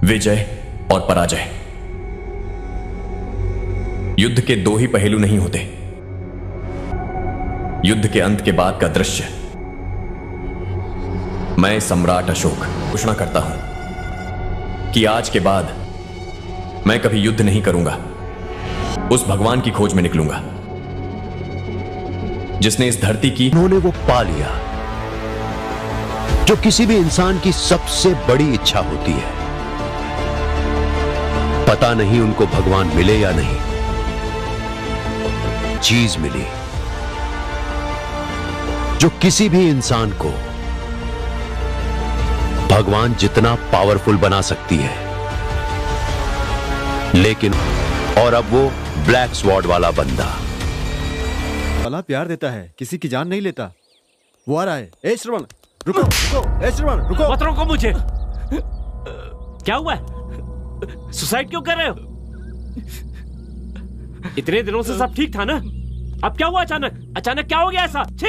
विजय और पराजय। युद्ध के दो ही पहलू नहीं होते। युद्ध के अंत के बाद का दृश्य। मैं सम्राट अशोक घोषणा करता हूं कि आज के बाद मैं कभी युद्ध नहीं करूंगा। उस भगवान की खोज में निकलूंगा जिसने इस धरती की उन्होंने वो पा लिया जो किसी भी इंसान की सबसे बड़ी इच्छा होती है। पता नहीं उनको भगवान मिले या नहीं, चीज मिली जो किसी भी इंसान को भगवान जितना पावरफुल बना सकती है। लेकिन और अब वो ब्लैक स्वॉर्ड वाला बंदा वाला प्यार देता है, किसी की जान नहीं लेता। वो आ रहा है। ए श्रवण रुको, रुको, ए श्रवण रुको। मत रोको मुझे। क्या हुआ है? सुसाइड क्यों कर रहे हो? इतने दिनों से सब ठीक था ना? अब क्या हुआ अचानक क्या हो गया ऐसा? छी!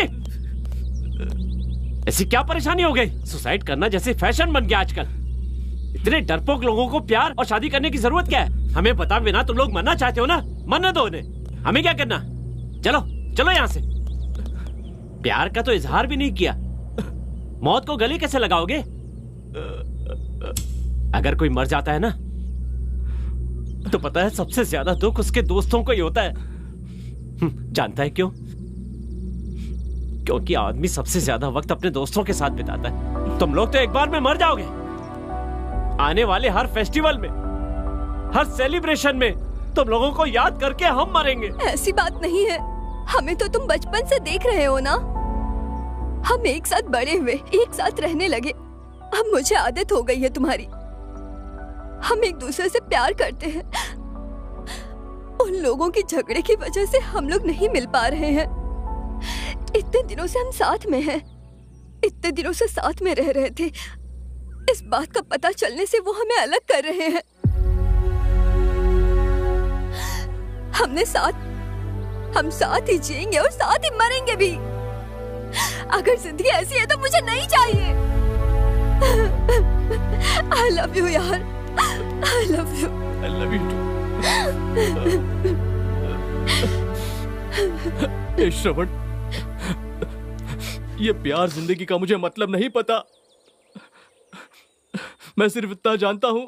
ऐसी क्या परेशानी हो गई? सुसाइड करना जैसे फैशन बन गया आजकल। इतने डरपोक लोगों को प्यार और शादी करने की जरूरत क्या है? हमें बता बिना तुम लोग मरना चाहते हो ना? मरने दो उन्हें, हमें क्या करना। चलो चलो यहां से। प्यार का तो इजहार भी नहीं किया, मौत को गले कैसे लगाओगे? अगर कोई मर जाता है ना तो पता है सबसे ज्यादा दुख उसके दोस्तों को ही होता है। जानता है क्यों? क्योंकि आदमी सबसे ज्यादा वक्त अपने दोस्तों के साथ बिताता है। तुम लोग तो एक बार में मर जाओगे। आने वाले हर फेस्टिवल में, हर सेलिब्रेशन में तुम लोगों को याद करके हम मरेंगे। ऐसी बात नहीं है, हमें तो तुम बचपन से देख रहे हो ना। हम एक साथ बड़े हुए, एक साथ रहने लगे। अब मुझे आदत हो गई है तुम्हारी। हम एक दूसरे से प्यार करते हैं। उन लोगों की झगड़े की वजह से हम लोग नहीं मिल पा रहे हैं। इतने दिनों से हम साथ में हैं, इतने दिनों से साथ में रह रहे थे। इस बात का पता चलने से वो हमें अलग कर रहे हैं। हम साथ ही जिएंगे और साथ ही मरेंगे भी। अगर जिंदगी ऐसी है तो मुझे नहीं चाहिए। I love you यार, I love you. I love you too. ए श्रवण, ये प्यार जिंदगी का मुझे मतलब नहीं पता। मैं सिर्फ इतना जानता हूं,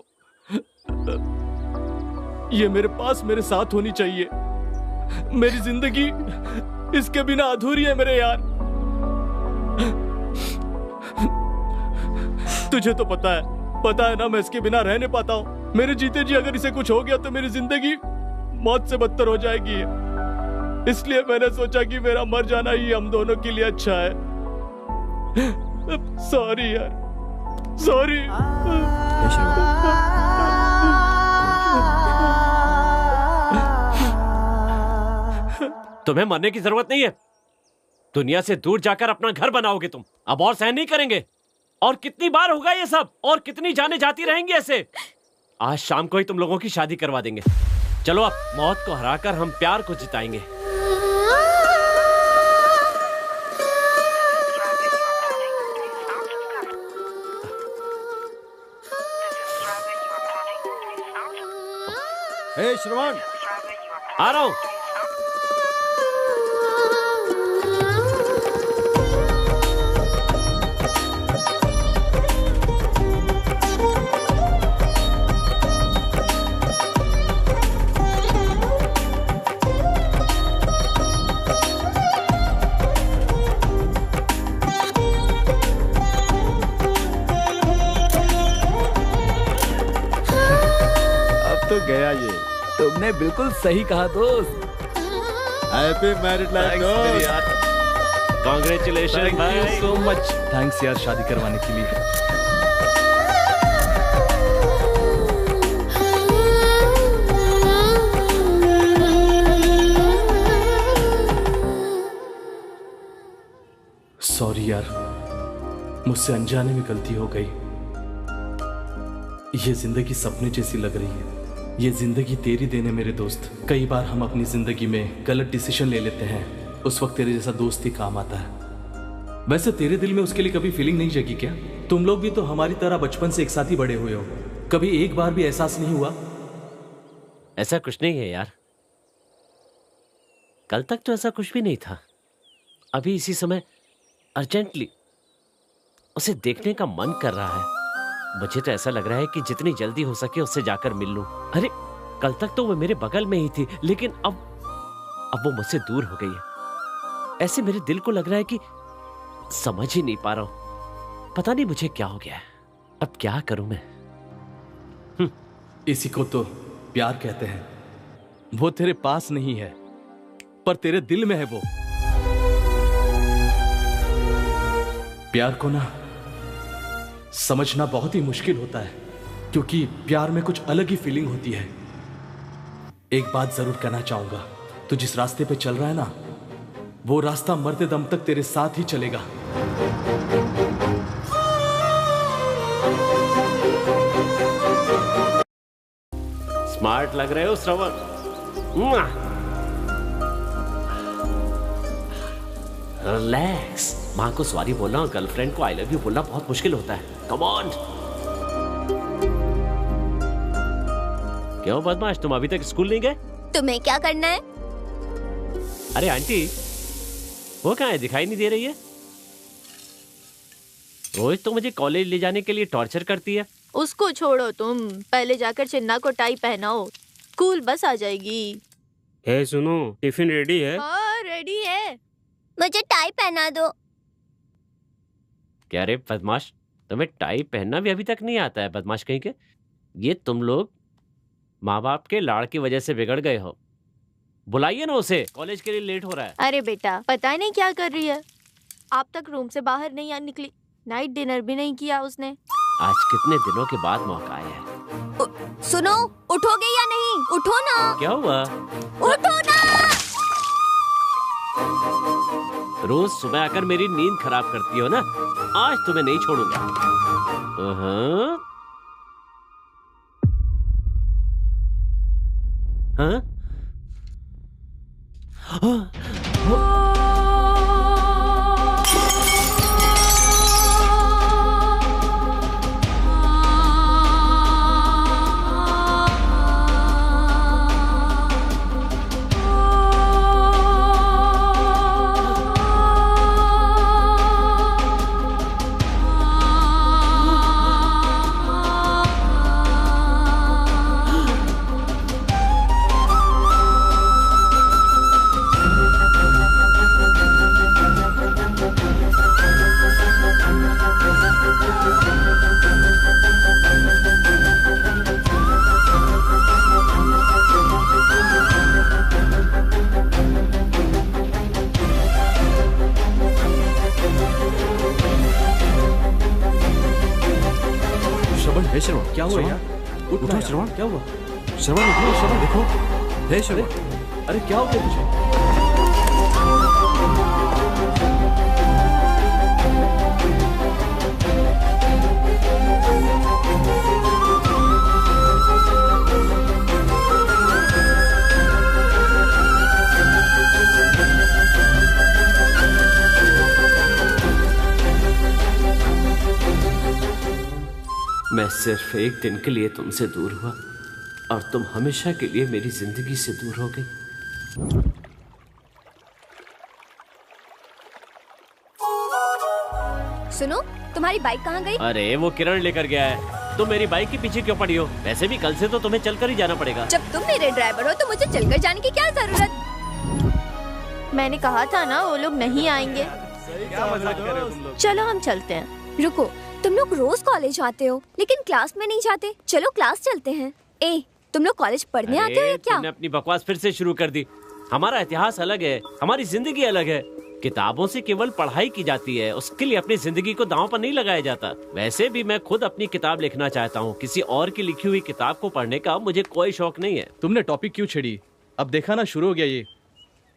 ये मेरे पास मेरे साथ होनी चाहिए। मेरी जिंदगी इसके बिना अधूरी है मेरे यार। तुझे तो पता है ना मैं इसके बिना रह नहीं पाता हूँ। मेरे जीते जी अगर इसे कुछ हो गया तो मेरी जिंदगी मौत से बदतर हो जाएगी। इसलिए मैंने सोचा कि मेरा मर जाना ही हम दोनों के लिए अच्छा है। सॉरी यार, सॉरी। तुम्हें मरने की जरूरत नहीं है। दुनिया से दूर जाकर अपना घर बनाओगे तुम। अब और सहन नहीं करेंगे। और कितनी बार होगा ये सब? और कितनी जाने जाती रहेंगी ऐसे? आज शाम को ही तुम लोगों की शादी करवा देंगे। चलो अब मौत को हराकर हम प्यार को जिताएंगे। ए श्रवण, आ रहा हूं। तो गया ये। तुमने बिल्कुल सही कहा दोस्त। हैप्पी मैरिड लाइफ दोस्त। Congratulation. Thank you so much. Thanks यार शादी करवाने के लिए। सॉरी यार, मुझसे अनजाने में गलती हो गई। ये जिंदगी सपने जैसी लग रही है। ये जिंदगी तेरी देने मेरे दोस्त। कई बार हम अपनी जिंदगी में गलत डिसीजन ले लेते हैं, उस वक्त तेरे जैसा दोस्त ही काम आता है। वैसे तेरे दिल में उसके लिए कभी फीलिंग नहीं जगी क्या? तुम लोग भी तो हमारी तरह बचपन से एक साथ ही बड़े हुए हो। कभी एक बार भी एहसास नहीं हुआ? ऐसा कुछ नहीं है यार, कल तक तो ऐसा कुछ भी नहीं था। अभी इसी समय अर्जेंटली उसे देखने का मन कर रहा है। मुझे तो ऐसा लग रहा है कि जितनी जल्दी हो सके उससे जाकर मिल लूं। अरे कल तक तो वो मेरे बगल में ही थी, लेकिन अब वो मुझसे दूर हो गई है। ऐसे मेरे दिल को लग रहा है कि समझ ही नहीं पा रहा हूं। पता नहीं मुझे क्या हो गया है। अब क्या करूं मैं? इसी को तो प्यार कहते हैं। वो तेरे पास नहीं है, पर तेरे दिल में है वो। प्यार को ना समझना बहुत ही मुश्किल होता है, क्योंकि प्यार में कुछ अलग ही फीलिंग होती है। एक बात जरूर कहना चाहूंगा, तू जिस रास्ते पे चल रहा है ना, वो रास्ता मरते दम तक तेरे साथ ही चलेगा। स्मार्ट लग रहे हो श्रवण। रिलैक्स। माँ को सॉरी बोलना और गर्लफ्रेंड को आई लव यू बोलना बहुत मुश्किल होता है। Come on. क्यों बदमाश, तुम अभी तक स्कूल नहीं गए? तुम्हें क्या करना है? अरे आंटी, वो कहाँ है, दिखाई नहीं दे रही है? रोज तो मुझे कॉलेज ले जाने के लिए टॉर्चर करती है। उसको छोड़ो, तुम पहले जाकर चिन्ना को टाई पहनाओ, स्कूल बस आ जाएगी। हे सुनो, टिफिन रेडी है? हाँ रेडी है। मुझे टाई पहना दो। क्या रे बदमाश, तुम्हें टाई पहनना भी अभी तक नहीं आता है? बदमाश कहीं के। ये तुम लोग माँ बाप के लाड़ की वजह से बिगड़ गए हो। बुलाइए ना उसे, कॉलेज के लिए लेट हो रहा है। अरे बेटा, पता नहीं क्या कर रही है। आप तक रूम से बाहर नहीं निकली, नाइट डिनर भी नहीं किया उसने। आज कितने दिनों के बाद मौका आया है। सुनो, उठोगे या नहीं? उठो ना। क्या हुआ? उठो ना। रोज सुबह आकर मेरी नींद खराब करती हो ना, आज तुम्हें नहीं छोड़ूंगा। हाँ? श्रवण, क्या हुआ यार? उठो श्रवण। क्या हुआ? श्रवण उठो, श्रवण देखो। हे श्रवण। अरे क्या हो गया तुझे? मैं सिर्फ एक दिन के लिए तुमसे दूर हुआ और तुम हमेशा के लिए मेरी जिंदगी से दूर हो गई। सुनो, तुम्हारी बाइक कहाँ गई? अरे वो किरण लेकर गया है। तुम मेरी बाइक के पीछे क्यों पड़ी हो? वैसे भी कल से तो तुम्हें चलकर ही जाना पड़ेगा। जब तुम मेरे ड्राइवर हो तो मुझे चलकर जाने की क्या जरूरत? मैंने कहा था ना वो लोग नहीं आएंगे। चलो हम चलते हैं। रुको, तुम लोग रोज कॉलेज आते हो लेकिन क्लास में नहीं जाते। चलो क्लास चलते हैं। ए, तुम लोग कॉलेज पढ़ने आते हो या क्या? तुमने अपनी बकवास फिर से शुरू कर दी। हमारा इतिहास अलग है, हमारी जिंदगी अलग है। किताबों से केवल पढ़ाई की जाती है, उसके लिए अपनी जिंदगी को दांव पर नहीं लगाया जाता। वैसे भी मैं खुद अपनी किताब लिखना चाहता हूँ। किसी और की लिखी हुई किताब को पढ़ने का मुझे कोई शौक नहीं है। तुमने टॉपिक क्यों छेड़ी? अब देखा ना, शुरू हो गया ये।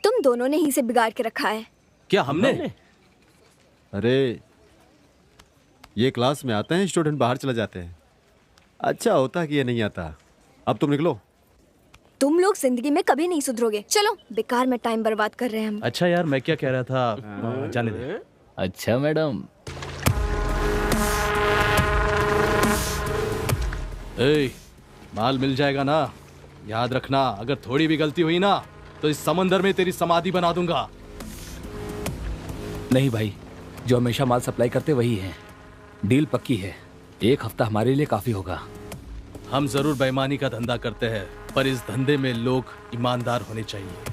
तुम दोनों ने ही से बिगाड़ के रखा है। क्या हमने? अरे ये क्लास में आते हैं, स्टूडेंट बाहर चले जाते हैं। अच्छा होता कि ये नहीं आता। अब तुम निकलो। तुम लोग जिंदगी में कभी नहीं सुधरोगे। चलो, बेकार में टाइम बर्बाद कर रहे हैं हम। अच्छा यार, मैं क्या कह रहा था, जाने दे। अच्छा मैडम, ए, माल मिल जाएगा ना? याद रखना, अगर थोड़ी भी गलती हुई ना तो इस समंदर में तेरी समाधि बना दूंगा। नहीं भाई, जो हमेशा माल सप्लाई करते वही हैं। डील पक्की है, 1 हफ्ता हमारे लिए काफी होगा। हम जरूर बेईमानी का धंधा करते हैं, पर इस धंधे में लोग ईमानदार होने चाहिए।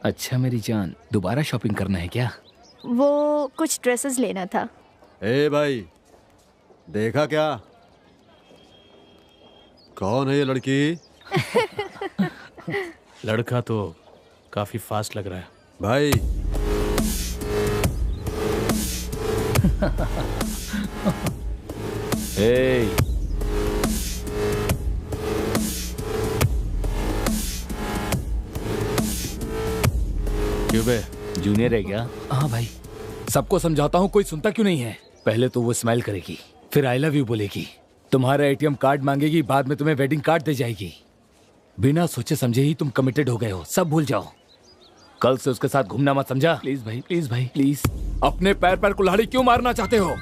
अच्छा मेरी जान, दोबारा शॉपिंग करना है क्या? वो कुछ ड्रेसेस लेना था। ए भाई, देखा क्या? कौन है ये लड़की? लड़का तो काफी फास्ट लग रहा है भाई। ए, क्यों बे, जूनियर है क्या? हाँ भाई, सबको समझाता हूँ, कोई सुनता क्यों नहीं है? पहले तो वो स्माइल करेगी, फिर आई लव यू बोलेगी, तुम्हारा एटीएम कार्ड मांगेगी, बाद में तुम्हें वेडिंग कार्ड दे जाएगी। बिना सोचे समझे ही तुम कमिटेड हो गए हो, सब भूल जाओ। कल से उसके साथ घूमना मत, समझा? प्लीज भाई, प्लीज भाई, प्लीज। अपने पैर पर कुल्हाड़ी क्यों मारना चाहते हो?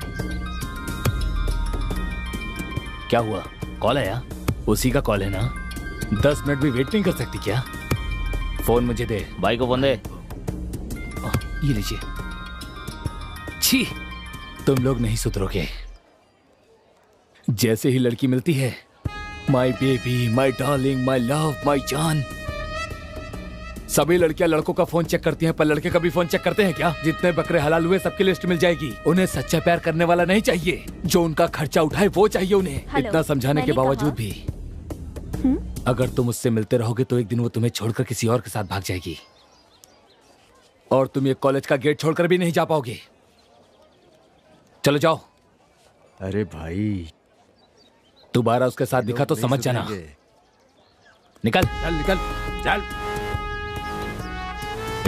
क्या हुआ? कॉल आया? उसी का कॉल है ना? 10 मिनट भी वेट नहीं कर सकती क्या? फोन मुझे दे। भाई को फोन दे। ये लीजिए। छी, तुम लोग नहीं सुधरोगे। जैसे ही लड़की मिलती है, my baby, my darling, my love, my जान। सभी लड़कियां लड़कों का फोन चेक करती हैं, पर लड़के कभी फोन चेक करते हैं क्या? जितने बकरे हलाल हुए सबकी लिस्ट मिल जाएगी। उन्हें सच्चा प्यार करने वाला नहीं चाहिए, जो उनका खर्चा उठाए वो चाहिए उन्हें। इतना समझाने के बावजूद भी अगर तुम उससे मिलते रहोगे तो एक दिन वो तुम्हें छोड़कर किसी और के साथ भाग जाएगी, और तुम ये कॉलेज का गेट छोड़कर भी नहीं जा पाओगे। चलो जाओ। अरे भाई, दोबारा उसके साथ दिखा तो समझ जाना। निकल चल, निकल चल।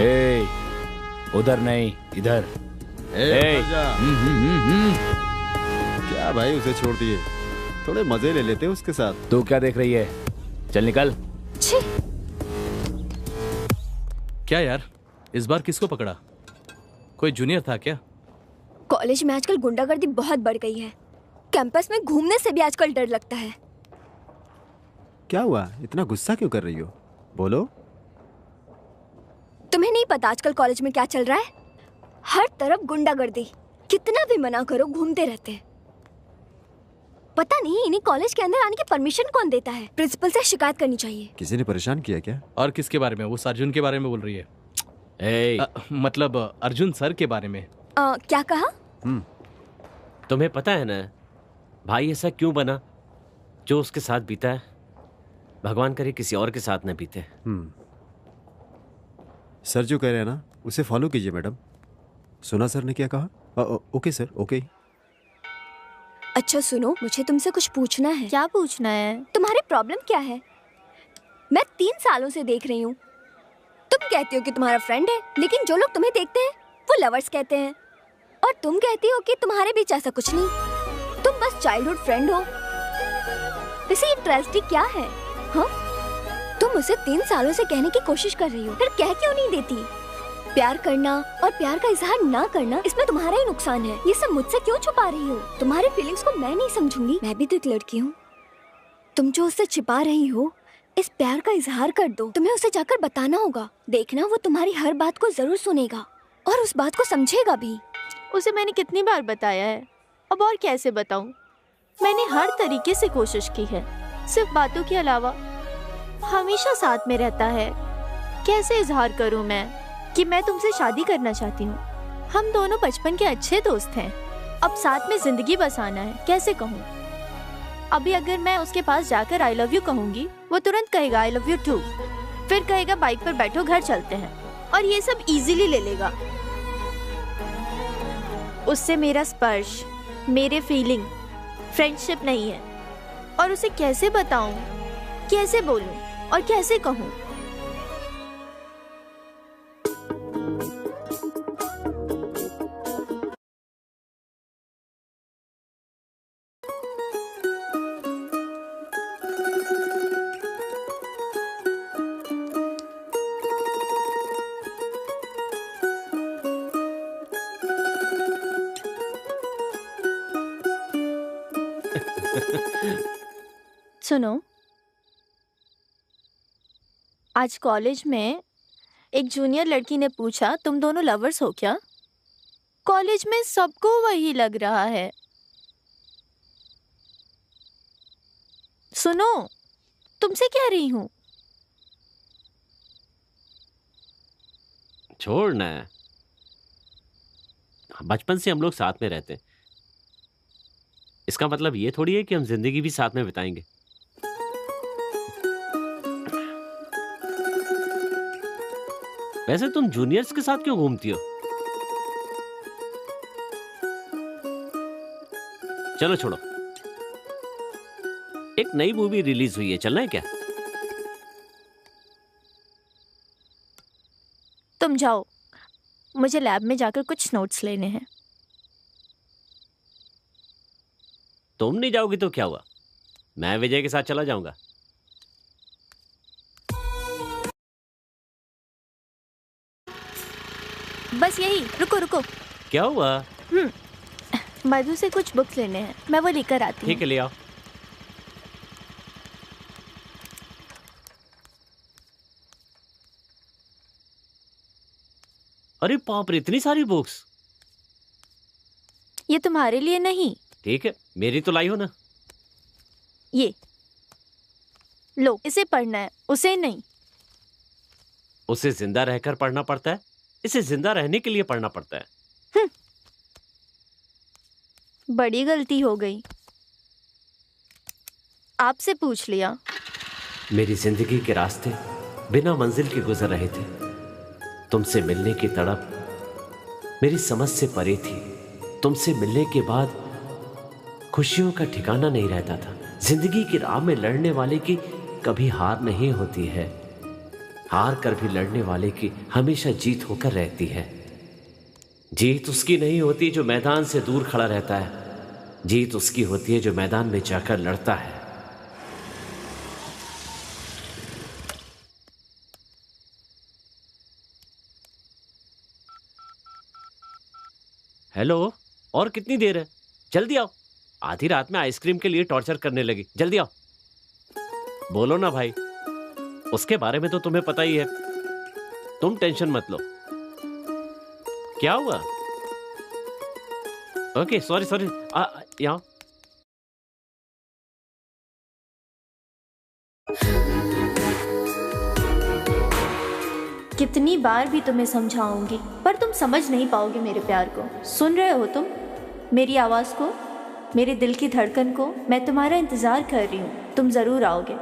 ए, उधर नहीं, इधर। क्या भाई, उसे छोड़ दिए, थोड़े मजे ले लेते उसके साथ। तू क्या देख रही है? चल निकल। क्या यार, इस बार किसको पकड़ा? कोई जूनियर था क्या? कॉलेज में आजकल गुंडागर्दी बहुत बढ़ गई है। कैंपस में घूमने से भी आजकल डर लगता है। क्या हुआ, इतना गुस्सा क्यों कर रही हो? बोलो। तुम्हें नहीं पता आजकल कॉलेज में क्या चल रहा है? हर तरफ गुंडागर्दी, कितना भी मना करो घूमते रहते हैं। पता नहीं इन्हें कॉलेज के अंदर आने की परमिशन कौन देता है? प्रिंसिपल से शिकायत करनी चाहिए। किसी ने परेशान किया क्या? और किसके बारे में? वो अर्जुन के बारे में बोल रही है। मतलब अर्जुन सर के बारे में। क्या कहा? तुम्हें पता है ना भाई ऐसा क्यों बना? जो उसके साथ बीता है, भगवान करे किसी और के साथ न बीते। सर जो कह रहे हैं ना, उसे फॉलो कीजिए मैडम। सुना सर ने क्या कहा? Okay sir, okay. अच्छा सुनो, मुझे तुमसे कुछ पूछना है। क्या पूछना है? तुम्हारी प्रॉब्लम क्या है? मैं 3 सालों से देख रही हूँ। तुम कहती हो कि तुम्हारा फ्रेंड है, लेकिन जो लोग तुम्हें देखते हैं वो लवर्स कहते हैं, और तुम कहती हो कि तुम्हारे बीच ऐसा कुछ नहीं, तुम बस चाइल्डहुड फ्रेंड हो। वैसे ये ट्रेजेडी क्या है? हाँ, तुम उसे 3 सालों से कहने की कोशिश कर रही हो, फिर कह क्यों नहीं देती? प्यार करना और प्यार का इजहार ना करना, इसमें तुम्हारा ही नुकसान है। ये सब मुझसे क्यों छुपा रही हो? तुम्हारे फीलिंग्स को मैं नहीं समझूंगी। मैं भी तो एक लड़की हूँ। तुम जो उससे छिपा रही हो, इस प्यार का इजहार कर दो। तुम्हें उसे जाकर बताना होगा। देखना वो तुम्हारी हर बात को जरूर सुनेगा और उस बात को समझेगा भी। उसे मैंने कितनी बार बताया है, अब और कैसे बताऊं? मैंने हर तरीके से कोशिश की है, सिर्फ बातों के अलावा। हमेशा साथ में रहता है। कैसे इजहार करूं मैं कि मैं तुमसे शादी करना चाहती हूँ? हम दोनों बचपन के अच्छे दोस्त हैं। अब साथ में जिंदगी बसाना है, कैसे कहूँ। अभी अगर मैं उसके पास जाकर आई लव यू कहूंगी, वो तुरंत कहेगा आई लव यू टू, फिर कहेगा बाइक पर बैठो घर चलते हैं, और ये सब इजीली ले लेगा। उससे मेरा स्पर्श, मेरे फीलिंग, फ्रेंडशिप नहीं है। और उसे कैसे बताऊं, कैसे बोलूं और कैसे कहूं। सुनो, आज कॉलेज में एक जूनियर लड़की ने पूछा तुम दोनों लवर्स हो क्या? कॉलेज में सबको वही लग रहा है। सुनो, तुमसे कह रही हूँ। छोड़ ना, बचपन से हम लोग साथ में रहते हैं, इसका मतलब ये थोड़ी है कि हम जिंदगी भी साथ में बिताएंगे। वैसे तुम जूनियर्स के साथ क्यों घूमती हो? चलो छोड़ो, एक नई मूवी रिलीज हुई है, चलना है क्या? तुम जाओ, मुझे लैब में जाकर कुछ नोट्स लेने हैं। तुम नहीं जाओगी तो क्या हुआ, मैं विजय के साथ चला जाऊंगा। बस यही, रुको रुको। क्या हुआ? मधु से कुछ बुक्स लेने हैं, मैं वो लेकर आती हूँ। ठीक है, ले आओ। अरे बाप रे, इतनी सारी बुक्स। ये तुम्हारे लिए नहीं। ठीक है, मेरी तो लाई हो ना। ये लो, इसे पढ़ना है, उसे नहीं। उसे जिंदा रहकर पढ़ना पड़ता है, इसे जिंदा रहने के लिए पढ़ना पड़ता है। बड़ी गलती हो गई, आपसे पूछ लिया। मेरी जिंदगी के रास्ते बिना मंजिल के गुजर रहे थे। तुमसे मिलने की तड़प मेरी समझ से परे थी। तुमसे मिलने के बाद खुशियों का ठिकाना नहीं रहता था। जिंदगी की राह में लड़ने वाले की कभी हार नहीं होती है, हार कर भी लड़ने वाले की हमेशा जीत होकर रहती है। जीत उसकी नहीं होती जो मैदान से दूर खड़ा रहता है, जीत उसकी होती है जो मैदान में जाकर लड़ता है। हेलो, और कितनी देर है? जल्दी आओ, आधी रात में आइसक्रीम के लिए टॉर्चर करने लगी। जल्दी आओ, बोलो ना भाई। उसके बारे में तो तुम्हें पता ही है, तुम टेंशन मत लो। क्या हुआ? ओके, सॉरी सॉरी, यहाँ। कितनी बार भी तुम्हें समझाऊंगी, पर तुम समझ नहीं पाओगे मेरे प्यार को। सुन रहे हो तुम मेरी आवाज़ को, मेरे दिल की धड़कन को? मैं तुम्हारा इंतज़ार कर रही हूँ, तुम ज़रूर आओगे।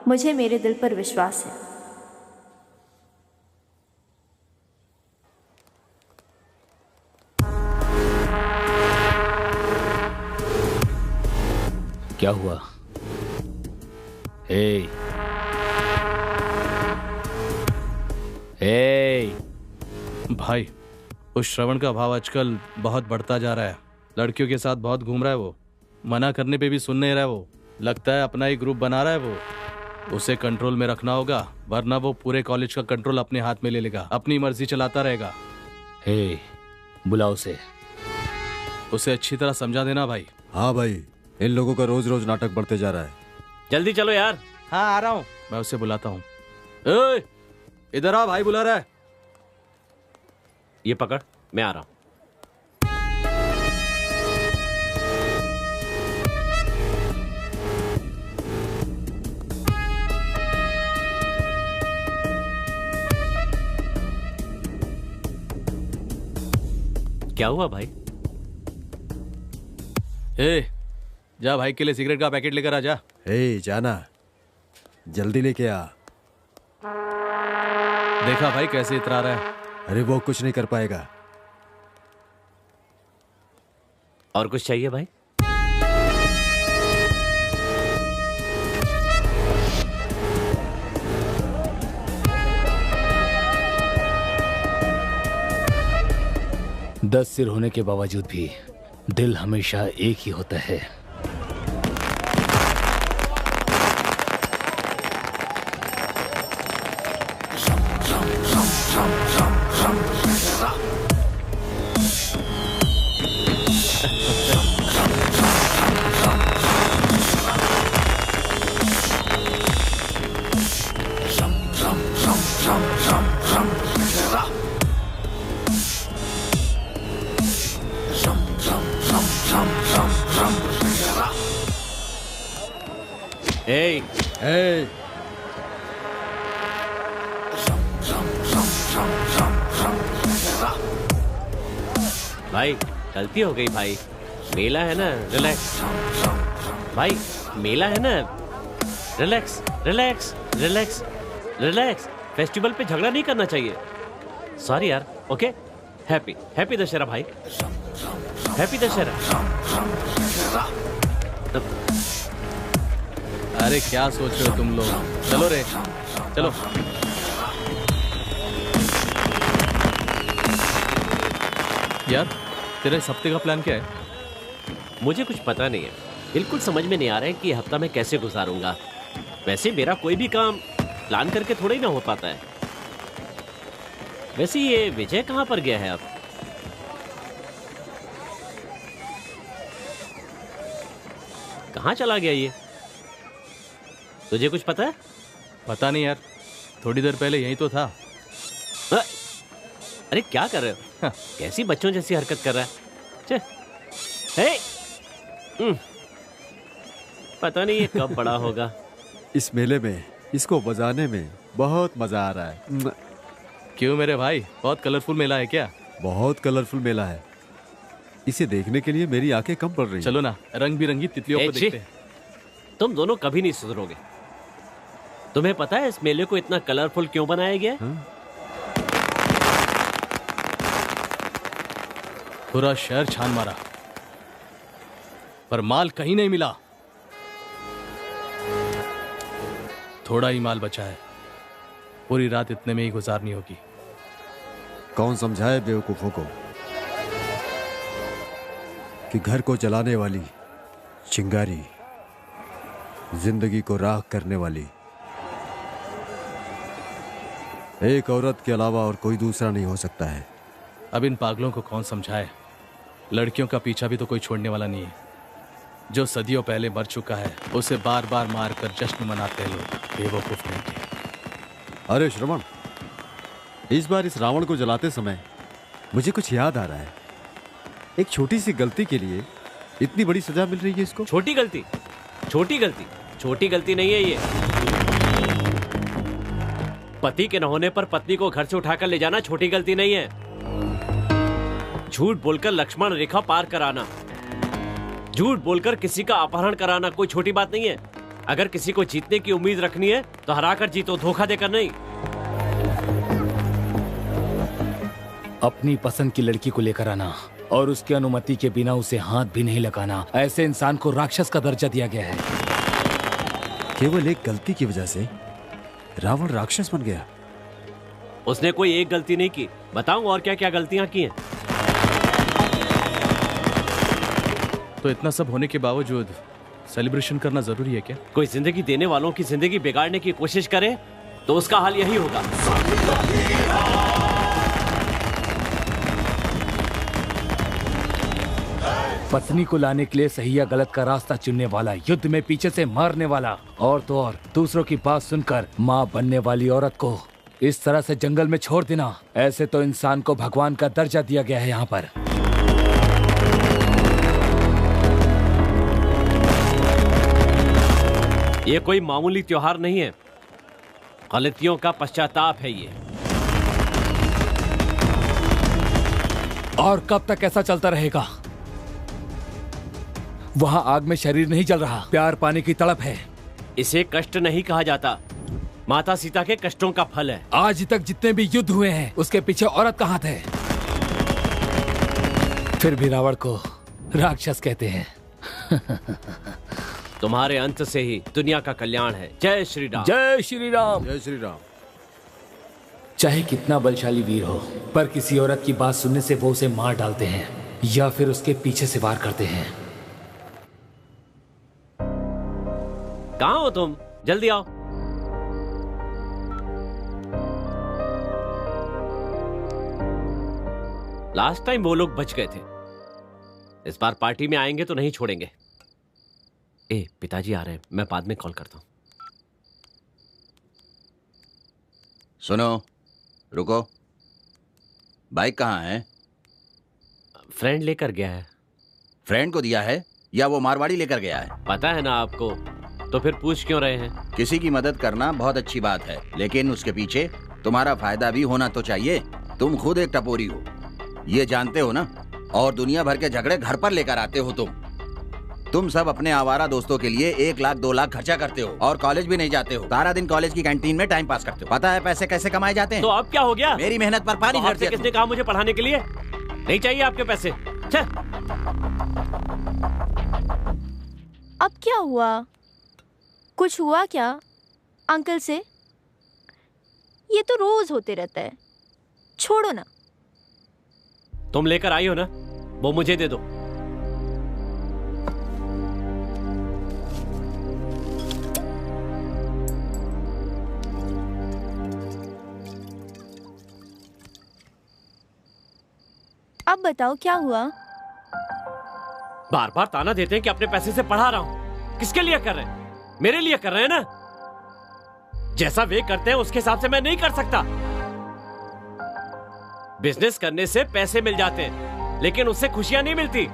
मुझे मेरे दिल पर विश्वास है। क्या हुआ? हे भाई, उस श्रवण का भाव आजकल बहुत बढ़ता जा रहा है। लड़कियों के साथ बहुत घूम रहा है वो, मना करने पे भी सुन नहीं रहा है वो। लगता है अपना ही ग्रुप बना रहा है वो। उसे कंट्रोल में रखना होगा, वरना वो पूरे कॉलेज का कंट्रोल अपने हाथ में ले लेगा, अपनी मर्जी चलाता रहेगा। हे, बुलाओ उसे अच्छी तरह समझा देना भाई। हाँ भाई, इन लोगों का रोज रोज नाटक बढ़ते जा रहा है। जल्दी चलो यार। हाँ, आ रहा हूँ, मैं उसे बुलाता हूँ। इधर आ, भाई बुला रहा है। ये पकड़, मैं आ रहा हूँ। क्या हुआ भाई? ए, जा भाई के लिए सिगरेट का पैकेट लेकर आ जा। जाना, जल्दी लेके आ। देखा भाई कैसे इतरा रहा है। अरे वो कुछ नहीं कर पाएगा। और कुछ चाहिए भाई? दस सिर होने के बावजूद भी दिल हमेशा एक ही होता है। भाई गलती हो गई भाई, मेला है ना, रिलैक्स भाई, मेला है ना, relax relax relax relax. Festival पे झगड़ा नहीं करना चाहिए। सॉरी यार। ओके, हैप्पी हैप्पी दशहरा भाई, हैप्पी दशहरा। अरे क्या सोच रहे हो तुम लोग? चलो रे चलो। यार तेरा इस हफ्ते का प्लान क्या है? मुझे कुछ पता नहीं है, बिल्कुल समझ में नहीं आ रहा है कि ये हफ्ता मैं कैसे गुजारूंगा। वैसे मेरा कोई भी काम प्लान करके थोड़ा ही ना हो पाता है। वैसे ये विजय कहाँ पर गया है अब? कहाँ चला गया ये? तुझे कुछ पता है? पता नहीं यार, थोड़ी देर पहले यही तो था। अरे क्या कर रहे हो? कैसी बच्चों जैसी हरकत कर रहा है। पता नहीं ये कब बड़ा होगा। इस मेले में इसको बजाने में बहुत मजा आ रहा है। क्यों मेरे भाई, बहुत कलरफुल मेला है क्या? बहुत कलरफुल मेला है, इसे देखने के लिए मेरी आंखें कम पड़ रही। चलो ना, रंग बिरंगी तितलियों को देखते हैं। तुम दोनों कभी नहीं सुधरोगे। तुम्हें पता है इस मेले को इतना कलरफुल क्यों बनाया गया? पूरा शहर छान मारा पर माल कहीं नहीं मिला। थोड़ा ही माल बचा है, पूरी रात इतने में ही गुजारनी होगी। कौन समझाए बेवकूफों को कि घर को जलाने वाली चिंगारी जिंदगी को राख करने वाली एक औरत के अलावा और कोई दूसरा नहीं हो सकता है। अब इन पागलों को कौन समझाए? लड़कियों का पीछा भी तो कोई छोड़ने वाला नहीं है। जो सदियों पहले मर चुका है उसे बार बार मार कर जश्न मनाते हैं लोग, बेवकूफ नहीं के। अरे श्रवण, इस बार इस रावण को जलाते समय मुझे कुछ याद आ रहा है। एक छोटी सी गलती के लिए इतनी बड़ी सजा मिल रही है इसको। छोटी गलती? छोटी गलती? छोटी गलती नहीं है ये। पति के न होने पर पत्नी को घर से उठाकर ले जाना छोटी गलती नहीं है। झूठ बोलकर लक्ष्मण रेखा पार कराना, झूठ बोलकर किसी का अपहरण कराना कोई छोटी बात नहीं है। अगर किसी को जीतने की उम्मीद रखनी है तो हराकर जीतो, धोखा देकर नहीं। अपनी पसंद की लड़की को लेकर आना और उसकी अनुमति के बिना उसे हाथ भी नहीं लगाना, ऐसे इंसान को राक्षस का दर्जा दिया गया है। केवल एक गलती की वजह से रावण राक्षस बन गया। उसने कोई एक गलती नहीं की। बताऊं और क्या क्या गलतियां की हैं? तो इतना सब होने के बावजूद सेलिब्रेशन करना जरूरी है क्या? कोई जिंदगी देने वालों की जिंदगी बिगाड़ने की कोशिश करे तो उसका हाल यही होगा। पत्नी को लाने के लिए सही या गलत का रास्ता चुनने वाला, युद्ध में पीछे से मारने वाला, और तो और दूसरों की बात सुनकर माँ बनने वाली औरत को इस तरह से जंगल में छोड़ देना, ऐसे तो इंसान को भगवान का दर्जा दिया गया है यहाँ पर। ये कोई मामूली त्योहार नहीं है, गलतियों का पश्चाताप है ये। और कब तक ऐसा चलता रहेगा? वहां आग में शरीर नहीं जल रहा, प्यार पाने की तड़प है। इसे कष्ट नहीं कहा जाता, माता सीता के कष्टों का फल है। आज तक जितने भी युद्ध हुए हैं उसके पीछे औरत कहाँ थे? फिर भी रावण को राक्षस कहते हैं। तुम्हारे अंत से ही दुनिया का कल्याण है। जय श्री राम। जय श्री राम। जय श्री राम। चाहे कितना बलशाली वीर हो, पर किसी औरत की बात सुनने से वो उसे मार डालते हैं या फिर उसके पीछे से वार करते हैं। कहाँ हो तुम? जल्दी आओ। लास्ट टाइम वो लोग बच गए थे, इस बार पार्टी में आएंगे तो नहीं छोड़ेंगे। ए, पिताजी आ रहे हैं, मैं बाद में कॉल करता हूं। सुनो, रुको। बाइक कहाँ है? फ्रेंड लेकर गया है। फ्रेंड को दिया है या वो मारवाड़ी लेकर गया है? पता है ना आपको, तो फिर पूछ क्यों रहे हैं? किसी की मदद करना बहुत अच्छी बात है, लेकिन उसके पीछे तुम्हारा फायदा भी होना तो चाहिए। तुम खुद एक टपोरी हो, ये जानते हो ना, और दुनिया भर के झगड़े घर पर लेकर आते हो तुम सब अपने आवारा दोस्तों के लिए 1 लाख 2 लाख खर्चा करते हो और कॉलेज भी नहीं जाते हो। सारा दिन कॉलेज की कैंटीन में टाइम पास करते हो। पता है पैसे कैसे कमाए जाते हैं? तो अब क्या हो गया? मेरी मेहनत पर पानी फिर दिया। किसने कहा मुझे पढ़ाने के लिए? नहीं चाहिए आपके पैसे। अब क्या हुआ? कुछ हुआ क्या अंकल से? ये तो रोज होते रहता है, छोड़ो ना। तुम लेकर आई हो ना, वो मुझे दे दो। अब बताओ क्या हुआ? बार बार ताना देते हैं कि अपने पैसे से पढ़ा रहा हूं। किसके लिए कर रहे हैं? मेरे लिए कर रहे हैं ना। जैसा वे करते हैं उसके हिसाब से मैं नहीं कर सकता। बिजनेस करने से पैसे मिल जाते हैं, लेकिन उससे खुशियां नहीं मिलती।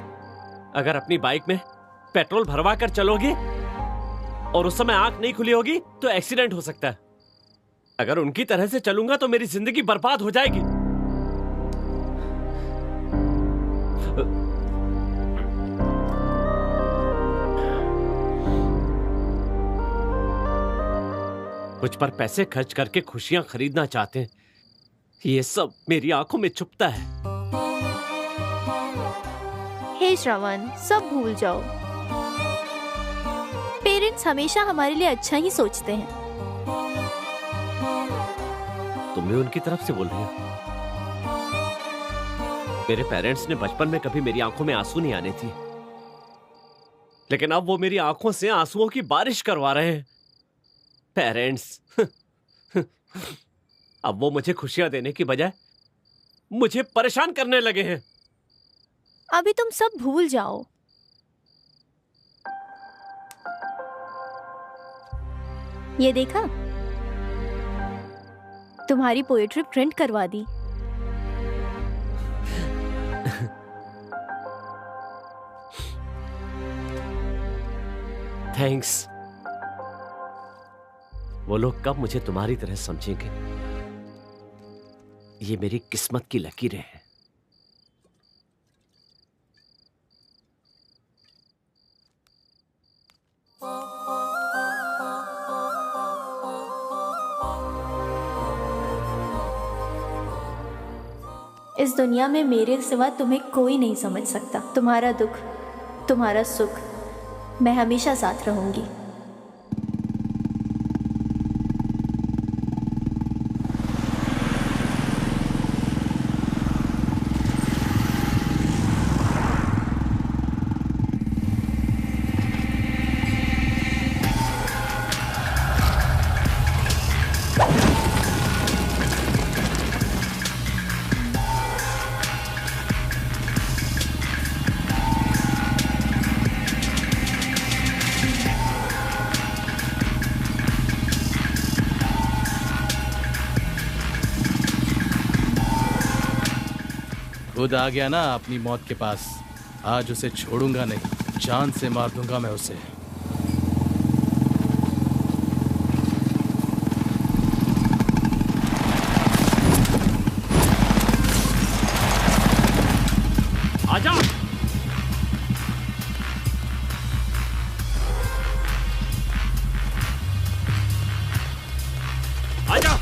अगर अपनी बाइक में पेट्रोल भरवा कर चलोगी और उस समय आंख नहीं खुली होगी तो एक्सीडेंट हो सकता है। अगर उनकी तरह से चलूंगा तो मेरी जिंदगी बर्बाद हो जाएगी। कुछ पर पैसे खर्च करके खुशियां खरीदना चाहते हैं, ये सब मेरी आंखों में छुपता है। हे श्रवण, सब भूल जाओ। पेरेंट्स हमेशा हमारे लिए अच्छा ही सोचते हैं। तुम भी उनकी तरफ से बोल रही हो? मेरे पेरेंट्स ने बचपन में कभी मेरी आंखों में आंसू नहीं आने थी, लेकिन अब वो मेरी आंखों से आंसुओं की बारिश करवा रहे हैं। पेरेंट्स अब वो मुझे खुशियां देने की बजाय मुझे परेशान करने लगे हैं। अभी तुम सब भूल जाओ। ये देखा, तुम्हारी पोएट्री प्रिंट करवा दी। थैंक्स। वो लोग कब मुझे तुम्हारी तरह समझेंगे? ये मेरी किस्मत की लकीरें हैं। इस दुनिया में मेरे सिवा तुम्हें कोई नहीं समझ सकता। तुम्हारा दुख, तुम्हारा सुख, मैं हमेशा साथ रहूंगी। खुद आ गया ना अपनी मौत के पास। आज उसे छोड़ूंगा नहीं, जान से मार दूंगा मैं उसे। आजा। आजा।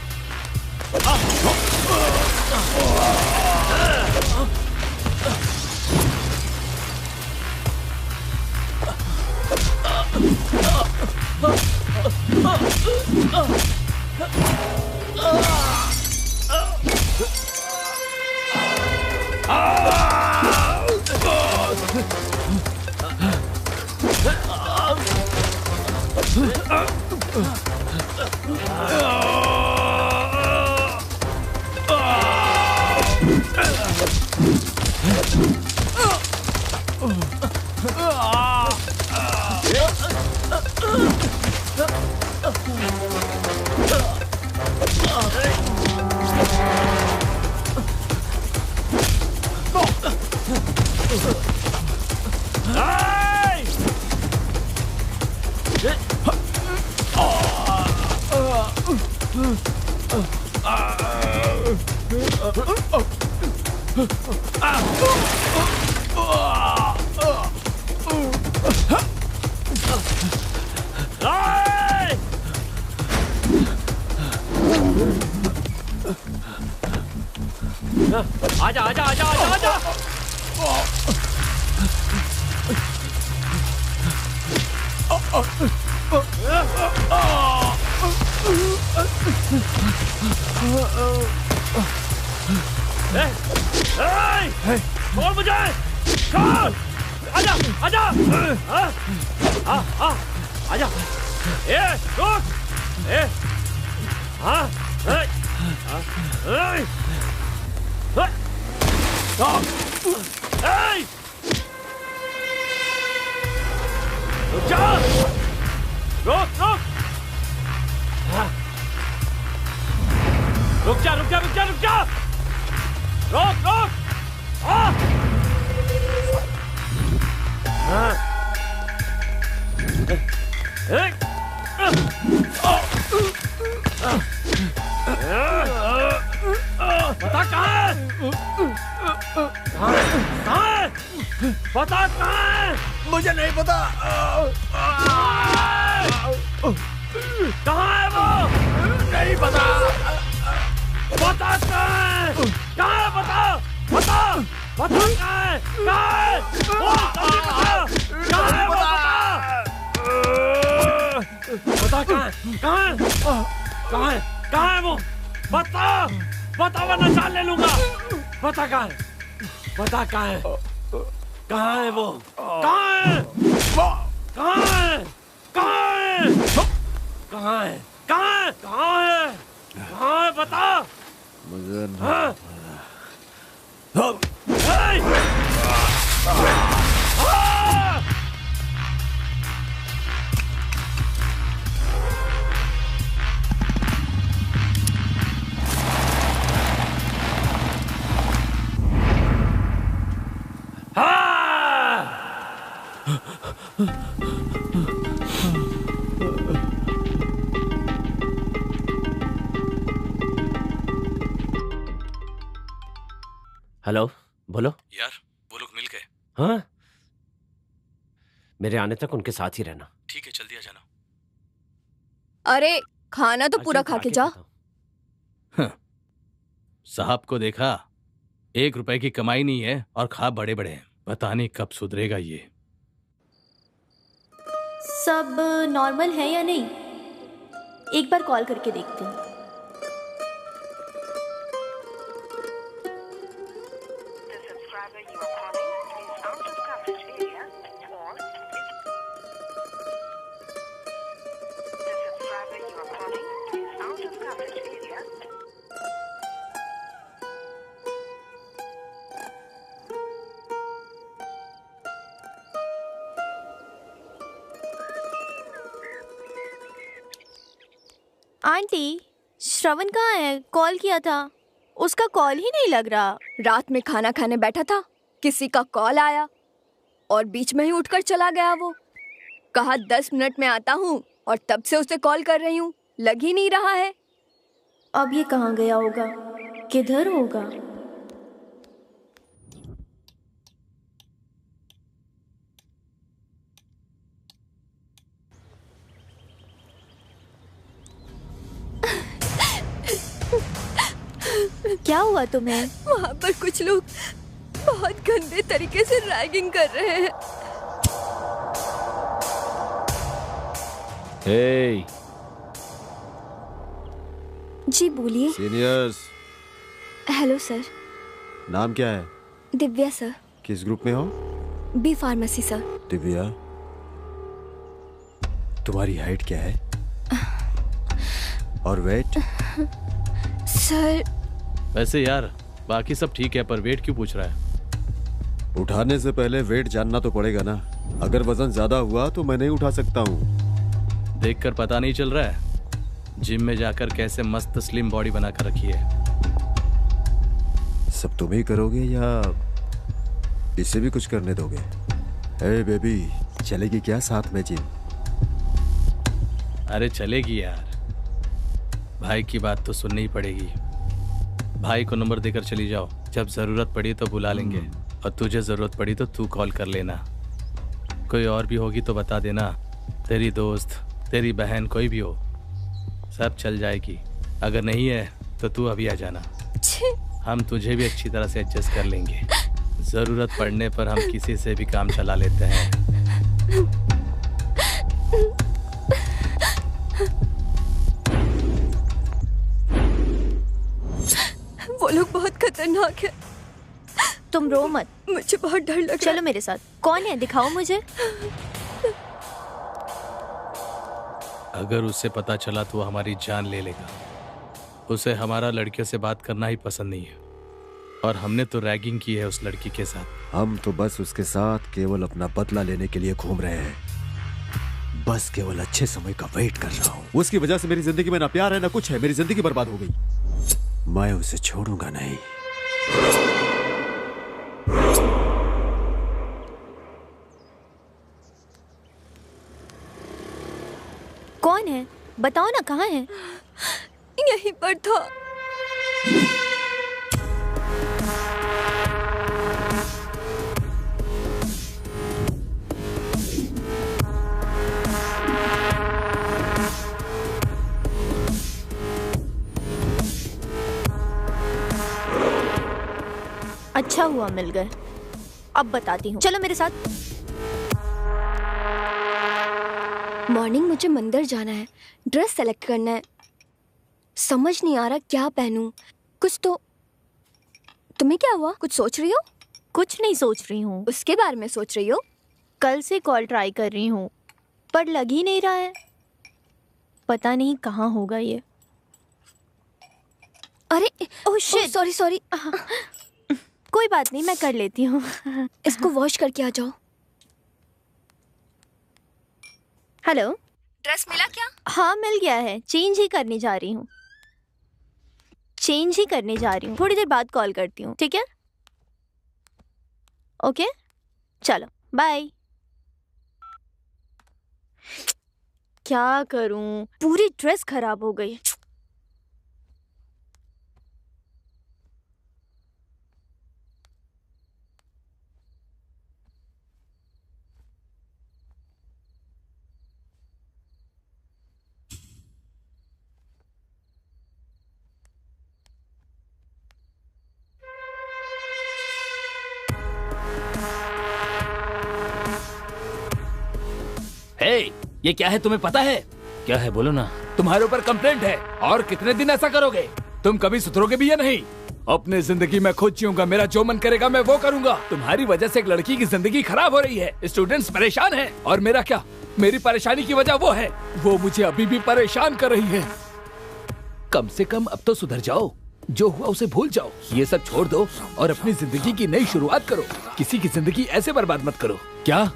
आजा आजा आजा आजा आजा। छोड़ मुझे, छोड़। आजा आजा। आजा। रुक। रुक जा। रुक रुक। रुक जा रुक जा रुक जा रुक जा। रुक रुक। बता कहाँ है? कहाँ है? बता कहाँ है? मुझे नहीं पता। कहाँ है वो? नहीं पता। बता कहाँ है? कहाँ है? बता बता बता कहाँ है? कहाँ है? बोल जल्दी बता। कहाँ है वो? बता कहाँ है? कहाँ है? कहाँ है? कहाँ है वो? बता बता वरना जान ले लूंगा। बता कहाँ है? बता कहाँ है? कहाँ है वो? कहाँ है? कहाँ है? कहाँ है? कहाँ है? कहाँ है? कहाँ है? कहाँ है? बता। मुझे हाँ? हेलो, बोलो। यार वो लोग मिल गए। हाँ, मेरे आने तक उनके साथ ही रहना। ठीक है, जल्दी आ जाना। अरे खाना तो पूरा खा के जा। साहब को देखा, 1 रुपए की कमाई नहीं है और खा बड़े बड़े हैं। पता नहीं कब सुधरेगा ये। सब नॉर्मल है या नहीं, एक बार कॉल करके देखते हैं। आंटी, श्रवण कहाँ है? कॉल किया था, उसका कॉल ही नहीं लग रहा। रात में खाना खाने बैठा था, किसी का कॉल आया और बीच में ही उठकर चला गया। वो कहा 10 मिनट में आता हूँ और तब से उसे कॉल कर रही हूँ, लग ही नहीं रहा है। अब ये कहाँ गया होगा, किधर होगा? क्या हुआ तुम्हें? वहाँ पर कुछ लोग बहुत गंदे तरीके से रैगिंग कर रहे हैं। हे। जी बोलिए। सीनियर्स। Hello sir. नाम क्या है? दिव्या सर। किस ग्रुप में हो? B pharmacy sir. दिव्या, तुम्हारी हाइट क्या है और वेट? सर वैसे यार बाकी सब ठीक है, पर वेट क्यों पूछ रहा है? उठाने से पहले वेट जानना तो पड़ेगा ना। अगर वजन ज्यादा हुआ तो मैं नहीं उठा सकता हूँ। देखकर पता नहीं चल रहा है जिम में जाकर कैसे मस्त स्लिम बॉडी बनाकर रखी है। सब तुम ही करोगे या इसे भी कुछ करने दोगे? हे बेबी, चलेगी क्या साथ में जिम? अरे चलेगी यार, भाई की बात तो सुननी ही पड़ेगी। भाई को नंबर देकर चली जाओ, जब जरूरत पड़ी तो बुला लेंगे, और तुझे जरूरत पड़ी तो तू कॉल कर लेना। कोई और भी होगी तो बता देना, तेरी दोस्त, तेरी बहन, कोई भी हो, सब चल जाएगी। अगर नहीं है तो तू अभी आ जाना, हम तुझे भी अच्छी तरह से एडजस्ट कर लेंगे। जरूरत पड़ने पर हम किसी से भी काम चला लेते हैं। वो लोग बहुत खतरनाक है। तुम रो मत, मुझे बहुत डर लग रहा है। चलो मेरे साथ। कौन है, दिखाओ मुझे। अगर उसे पता चला तो हमारी जान ले लेगा। उसे हमारा लड़कियों से बात करना ही पसंद नहीं है, और हमने तो रैगिंग की है उस लड़की के साथ। हम तो बस उसके साथ केवल अपना बदला लेने के लिए घूम रहे हैं। बस केवल अच्छे समय का वेट कर रहा हूँ। उसकी वजह से मेरी जिंदगी में ना प्यार है ना कुछ है। मेरी जिंदगी बर्बाद हो गई। मैं उसे छोड़ूंगा नहीं। कौन है, बताओ ना, कहाँ है? यहीं पर था। अच्छा हुआ मिल गए। अब बताती हूँ, चलो मेरे साथ। मॉर्निंग मुझे मंदिर जाना है, ड्रेस सेलेक्ट करना है। समझ नहीं आ रहा क्या पहनूं। कुछ तो। तुम्हें क्या हुआ? कुछ सोच रही हो? कुछ नहीं सोच रही हूँ। उसके बारे में सोच रही हो? कल से कॉल ट्राई कर रही हूँ पर लग ही नहीं रहा है। पता नहीं कहाँ होगा ये। अरे ओह शिट, सॉरी सॉरी। कोई बात नहीं, मैं कर लेती हूँ। इसको वॉश करके आ जाओ। हेलो, ड्रेस मिला क्या? हाँ मिल गया है, चेंज ही करने जा रही हूँ। थोड़ी देर बाद कॉल करती हूँ, ठीक है? ओके चलो बाय। क्या करूँ, पूरी ड्रेस खराब हो गई। हे, ये क्या है तुम्हें पता है? क्या है बोलो ना। तुम्हारे ऊपर कंप्लेंट है, और कितने दिन ऐसा करोगे? तुम कभी सुधरोगे भी या नहीं? अपनी जिंदगी में खुद जीऊंगा, मेरा जो मन करेगा मैं वो करूंगा। तुम्हारी वजह से एक लड़की की जिंदगी खराब हो रही है, स्टूडेंट्स परेशान हैं, और मेरा क्या? मेरी परेशानी की वजह वो है, वो मुझे अभी भी परेशान कर रही है। कम से कम अब तो सुधर जाओ, जो हुआ उसे भूल जाओ, ये सब छोड़ दो और अपनी जिंदगी की नई शुरुआत करो। किसी की जिंदगी ऐसे बर्बाद मत करो। क्या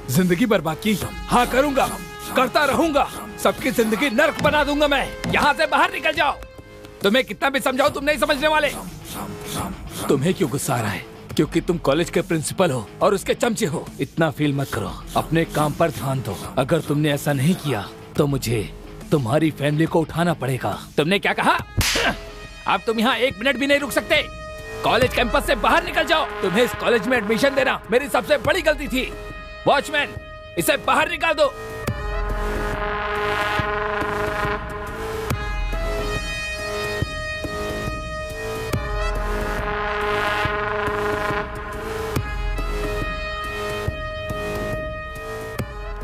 जिंदगी बर्बाद की? हाँ करूंगा, करता रहूंगा, सबकी जिंदगी नर्क बना दूंगा मैं। यहाँ से बाहर निकल जाओ। तुम्हें कितना भी समझाओ तुम नहीं समझने वाले। तुम्हें क्यों गुस्सा आ रहा है? क्योंकि तुम कॉलेज के प्रिंसिपल हो और उसके चमचे हो। इतना फील मत करो, अपने काम पर ध्यान दो। अगर तुमने ऐसा नहीं किया तो मुझे तुम्हारी फैमिली को उठाना पड़ेगा। तुमने क्या कहा? अब तुम यहाँ 1 मिनट भी नहीं रुक सकते। कॉलेज कैंपस से बाहर निकल जाओ। तुम्हें इस कॉलेज में एडमिशन देना मेरी सबसे बड़ी गलती थी। वॉचमैन, इसे बाहर निकाल दो।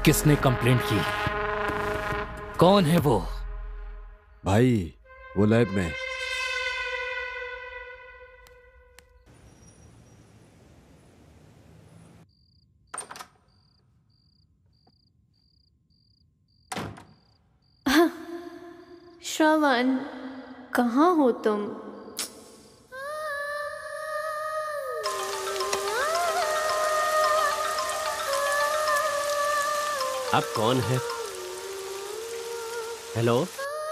किसने कंप्लेंट की? कौन है वो? भाई वो लैब में। श्रवण, कहाँ हो तुम? आप कौन है? Hello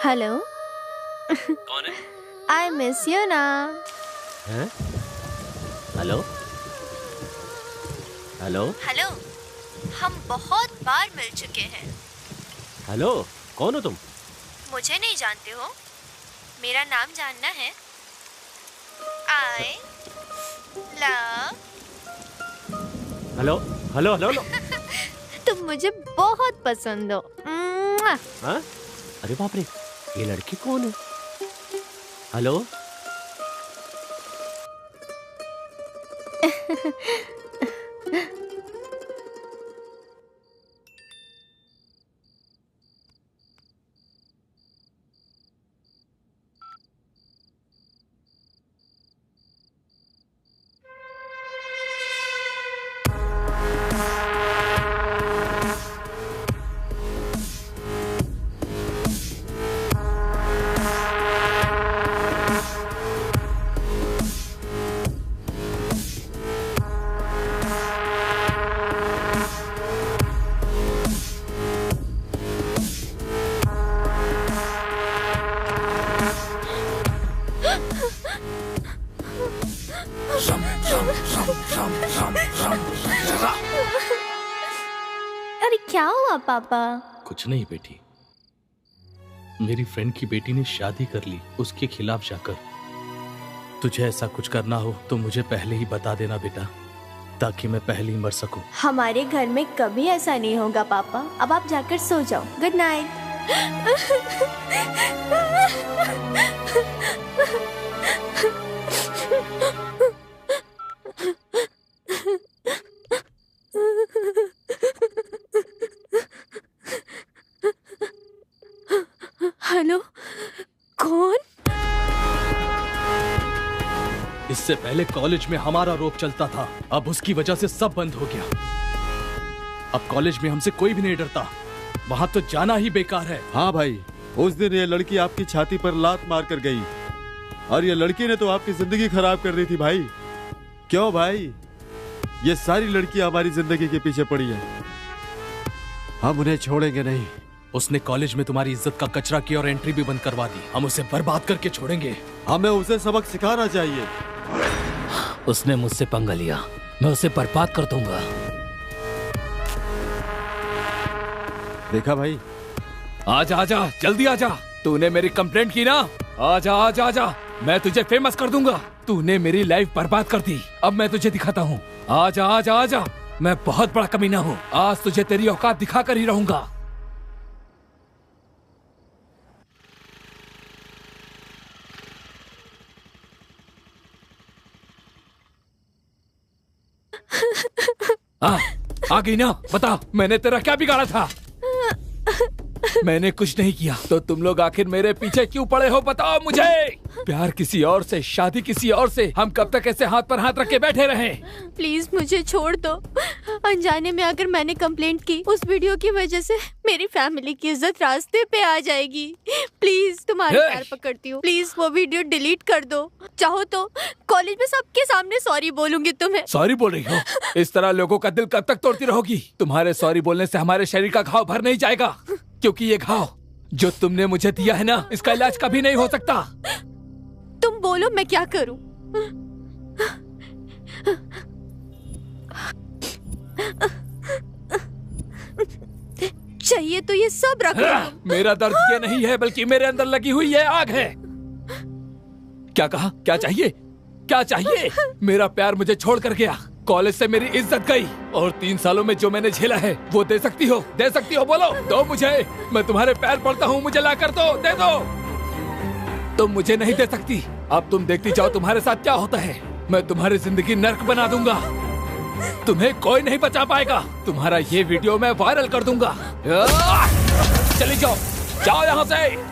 hello. कौन है? आई मिस यू ना। हैं? हेलो हेलो हेलो, हम बहुत बार मिल चुके हैं। हेलो, कौन हो तुम? मुझे नहीं जानते हो? मेरा नाम जानना है? I love. Hello hello hello hello. तुम मुझे बहुत पसंद हो। हाँ? अरे बाप रे, ये लड़की कौन है? हेलो अरे क्या हुआ पापा? कुछ नहीं बेटी, मेरी फ्रेंड की बेटी ने शादी कर ली उसके खिलाफ जाकर। तुझे ऐसा कुछ करना हो तो मुझे पहले ही बता देना बेटा, ताकि मैं पहले ही मर सकूं। हमारे घर में कभी ऐसा नहीं होगा पापा। अब आप जाकर सो जाओ। Good night. हेलो, कौन? इससे पहले कॉलेज में हमारा रोप चलता था, अब उसकी वजह से सब बंद हो गया। अब कॉलेज में हमसे कोई भी नहीं डरता, वहां तो जाना ही बेकार है। हाँ भाई, उस दिन ये लड़की आपकी छाती पर लात मार कर गई, और ये लड़की ने तो आपकी जिंदगी खराब कर दी थी भाई। क्यों भाई? ये सारी लड़कियां हमारी जिंदगी के पीछे पड़ी है, हम उन्हें छोड़ेंगे नहीं। उसने कॉलेज में तुम्हारी इज्जत का कचरा किया और एंट्री भी बंद करवा दी। हम उसे बर्बाद करके छोड़ेंगे। हमें उसे सबक सिखाना चाहिए। उसने मुझसे पंगा लिया, मैं उसे बर्बाद कर दूंगा। देखा भाई? आजा आजा, जल्दी आजा। तूने मेरी कंप्लेंट की ना? आजा आजा आजा, मैं तुझे फेमस कर दूंगा। तूने मेरी लाइफ बर्बाद कर दी, अब मैं तुझे दिखाता हूँ। आजा आजा आजा, मैं बहुत बड़ा कमीना हूँ। आज तुझे तेरी औकात दिखा कर ही रहूंगा। आ गई ना? बता, मैंने तेरा क्या बिगाड़ा था? मैंने कुछ नहीं किया, तो तुम लोग आखिर मेरे पीछे क्यों पड़े हो? बताओ मुझे। प्यार किसी और से, शादी किसी और से, हम कब तक ऐसे हाथ पर हाथ रख के बैठे रहें? प्लीज मुझे छोड़ दो। अनजाने में अगर मैंने कंप्लेंट की, उस वीडियो की वजह से मेरी फैमिली की इज्जत रास्ते पे आ जाएगी। प्लीज तुम्हारे पैर पकड़ती हूँ, प्लीज वो वीडियो डिलीट कर दो। चाहो तो कॉलेज में सबके सामने सॉरी बोलूंगी तुम्हें। सॉरी बोल रही हो? इस तरह लोगों का दिल कब तक तोड़ती रहोगी? तुम्हारे सॉरी बोलने से हमारे शरीर का घाव भर नहीं जाएगा, क्योंकि ये घाव जो तुमने मुझे दिया है ना, इसका इलाज कभी नहीं हो सकता। तुम बोलो मैं क्या करूं? चाहिए तो ये सब रखो। मेरा दर्द ये नहीं है, बल्कि मेरे अंदर लगी हुई ये आग है। क्या कहा? क्या चाहिए? क्या चाहिए? मेरा प्यार मुझे छोड़ कर गया, कॉलेज से मेरी इज्जत गई, और 3 सालों में जो मैंने झेला है वो दे सकती हो? दे सकती हो? बोलो, दो मुझे। मैं तुम्हारे पैर पड़ता हूँ, मुझे ला कर दो, दे दो। तुम मुझे नहीं दे सकती। अब तुम देखती जाओ तुम्हारे साथ क्या होता है। मैं तुम्हारी जिंदगी नर्क बना दूंगा। तुम्हें कोई नहीं बचा पाएगा। तुम्हारा ये वीडियो मैं वायरल कर दूंगा। चली जाओ, जाओ यहाँ से।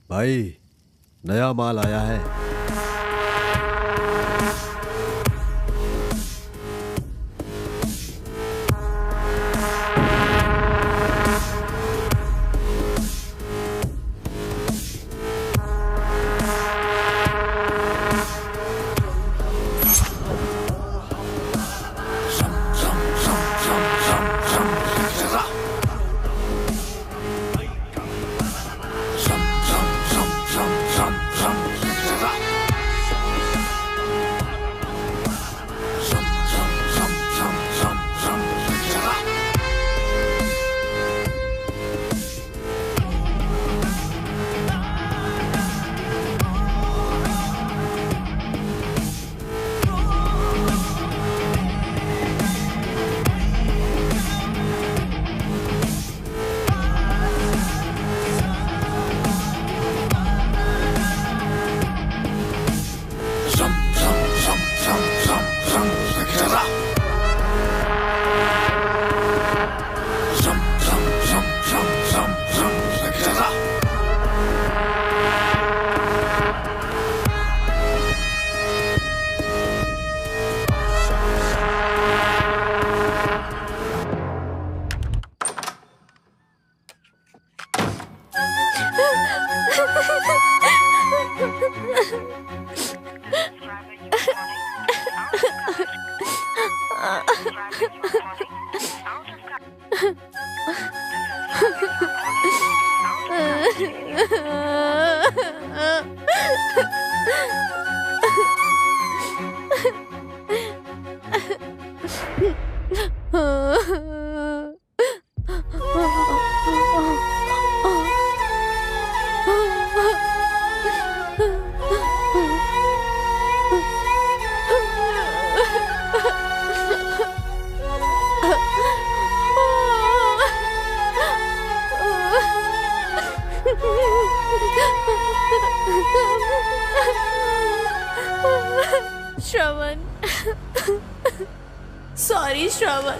भाई, नया माल आया है। श्रवण, सॉरी श्रवण।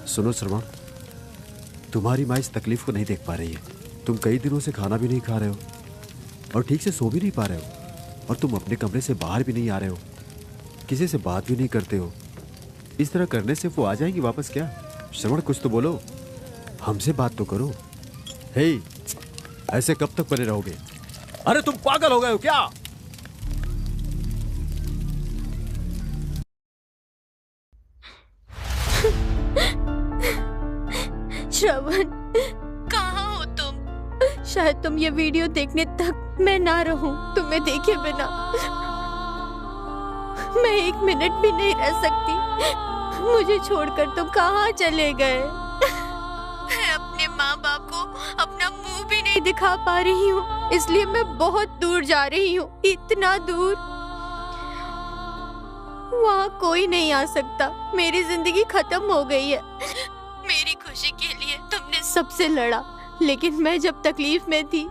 सुनो श्रवण, तुम्हारी माँ इस तकलीफ को नहीं देख पा रही है। तुम कई दिनों से खाना भी नहीं खा रहे हो और ठीक से सो भी नहीं पा रहे हो, और तुम अपने कमरे से बाहर भी नहीं आ रहे हो, किसी से बात भी नहीं करते हो। इस तरह करने से वो आ जाएंगी वापस क्या? श्रवण, कुछ तो बोलो, हमसे बात तो करो। हे, ऐसे कब तक बने रहोगे? अरे तुम पागल हो गए हो क्या? श्रवण, कहाँ हो तुम? शायद तुम ये वीडियो देखने तक मैं ना रहूं तुम्हें देखे बिना। मैं एक मिनट भी नहीं रह सकती। मुझे छोड़कर तुम कहाँ चले गए? मैं अपने माँ बाप को अपना मुंह भी नहीं दिखा पा रही हूँ, इसलिए मैं बहुत दूर जा रही हूँ, इतना दूर। वहाँ कोई नहीं आ सकता। मेरी जिंदगी खत्म हो गई है। मेरी खुशी के लिए तुमने सबसे लड़ा, लेकिन मैं जब तकलीफ में थी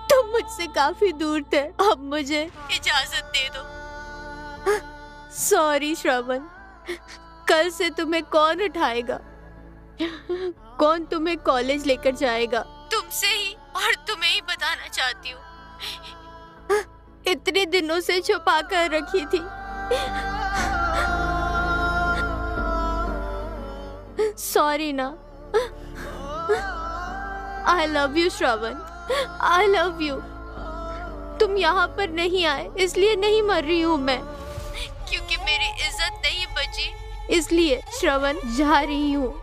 तुम मुझसे काफी दूर थे। अब मुझे इजाजत दे दो। सॉरी श्रवण, कल से तुम्हें कौन उठाएगा? कौन तुम्हें कॉलेज लेकर जाएगा? तुमसे ही, और तुम्हें ही बताना चाहती हूँ, इतने दिनों से छुपा कर रखी थी। सॉरी ना। आई love you Shravan, I love you. तुम यहाँ पर नहीं आए इसलिए नहीं मर रही हूँ मैं, क्योंकि मेरी इज्जत नहीं बची, इसलिए श्रवण जा रही हूँ।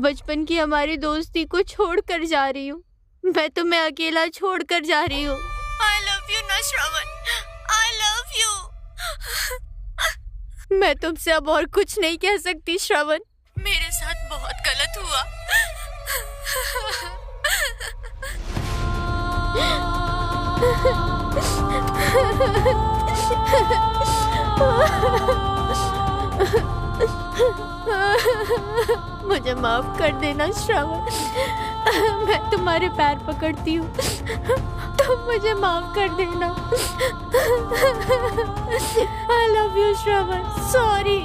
बचपन की हमारी दोस्ती को छोड़कर जा रही हूँ। मैं तुम्हें अकेला छोड़कर जा रही हूँ। आई लव यू ना श्रवण, आई लव यू। मैं तुमसे अब और कुछ नहीं कह सकती श्रवण, मेरे साथ बहुत गलत हुआ। मुझे माफ कर देना श्रावण, मैं तुम्हारे पैर पकड़ती हूँ, तुम मुझे माफ कर देना। आई लव यू श्रावण, सॉरी।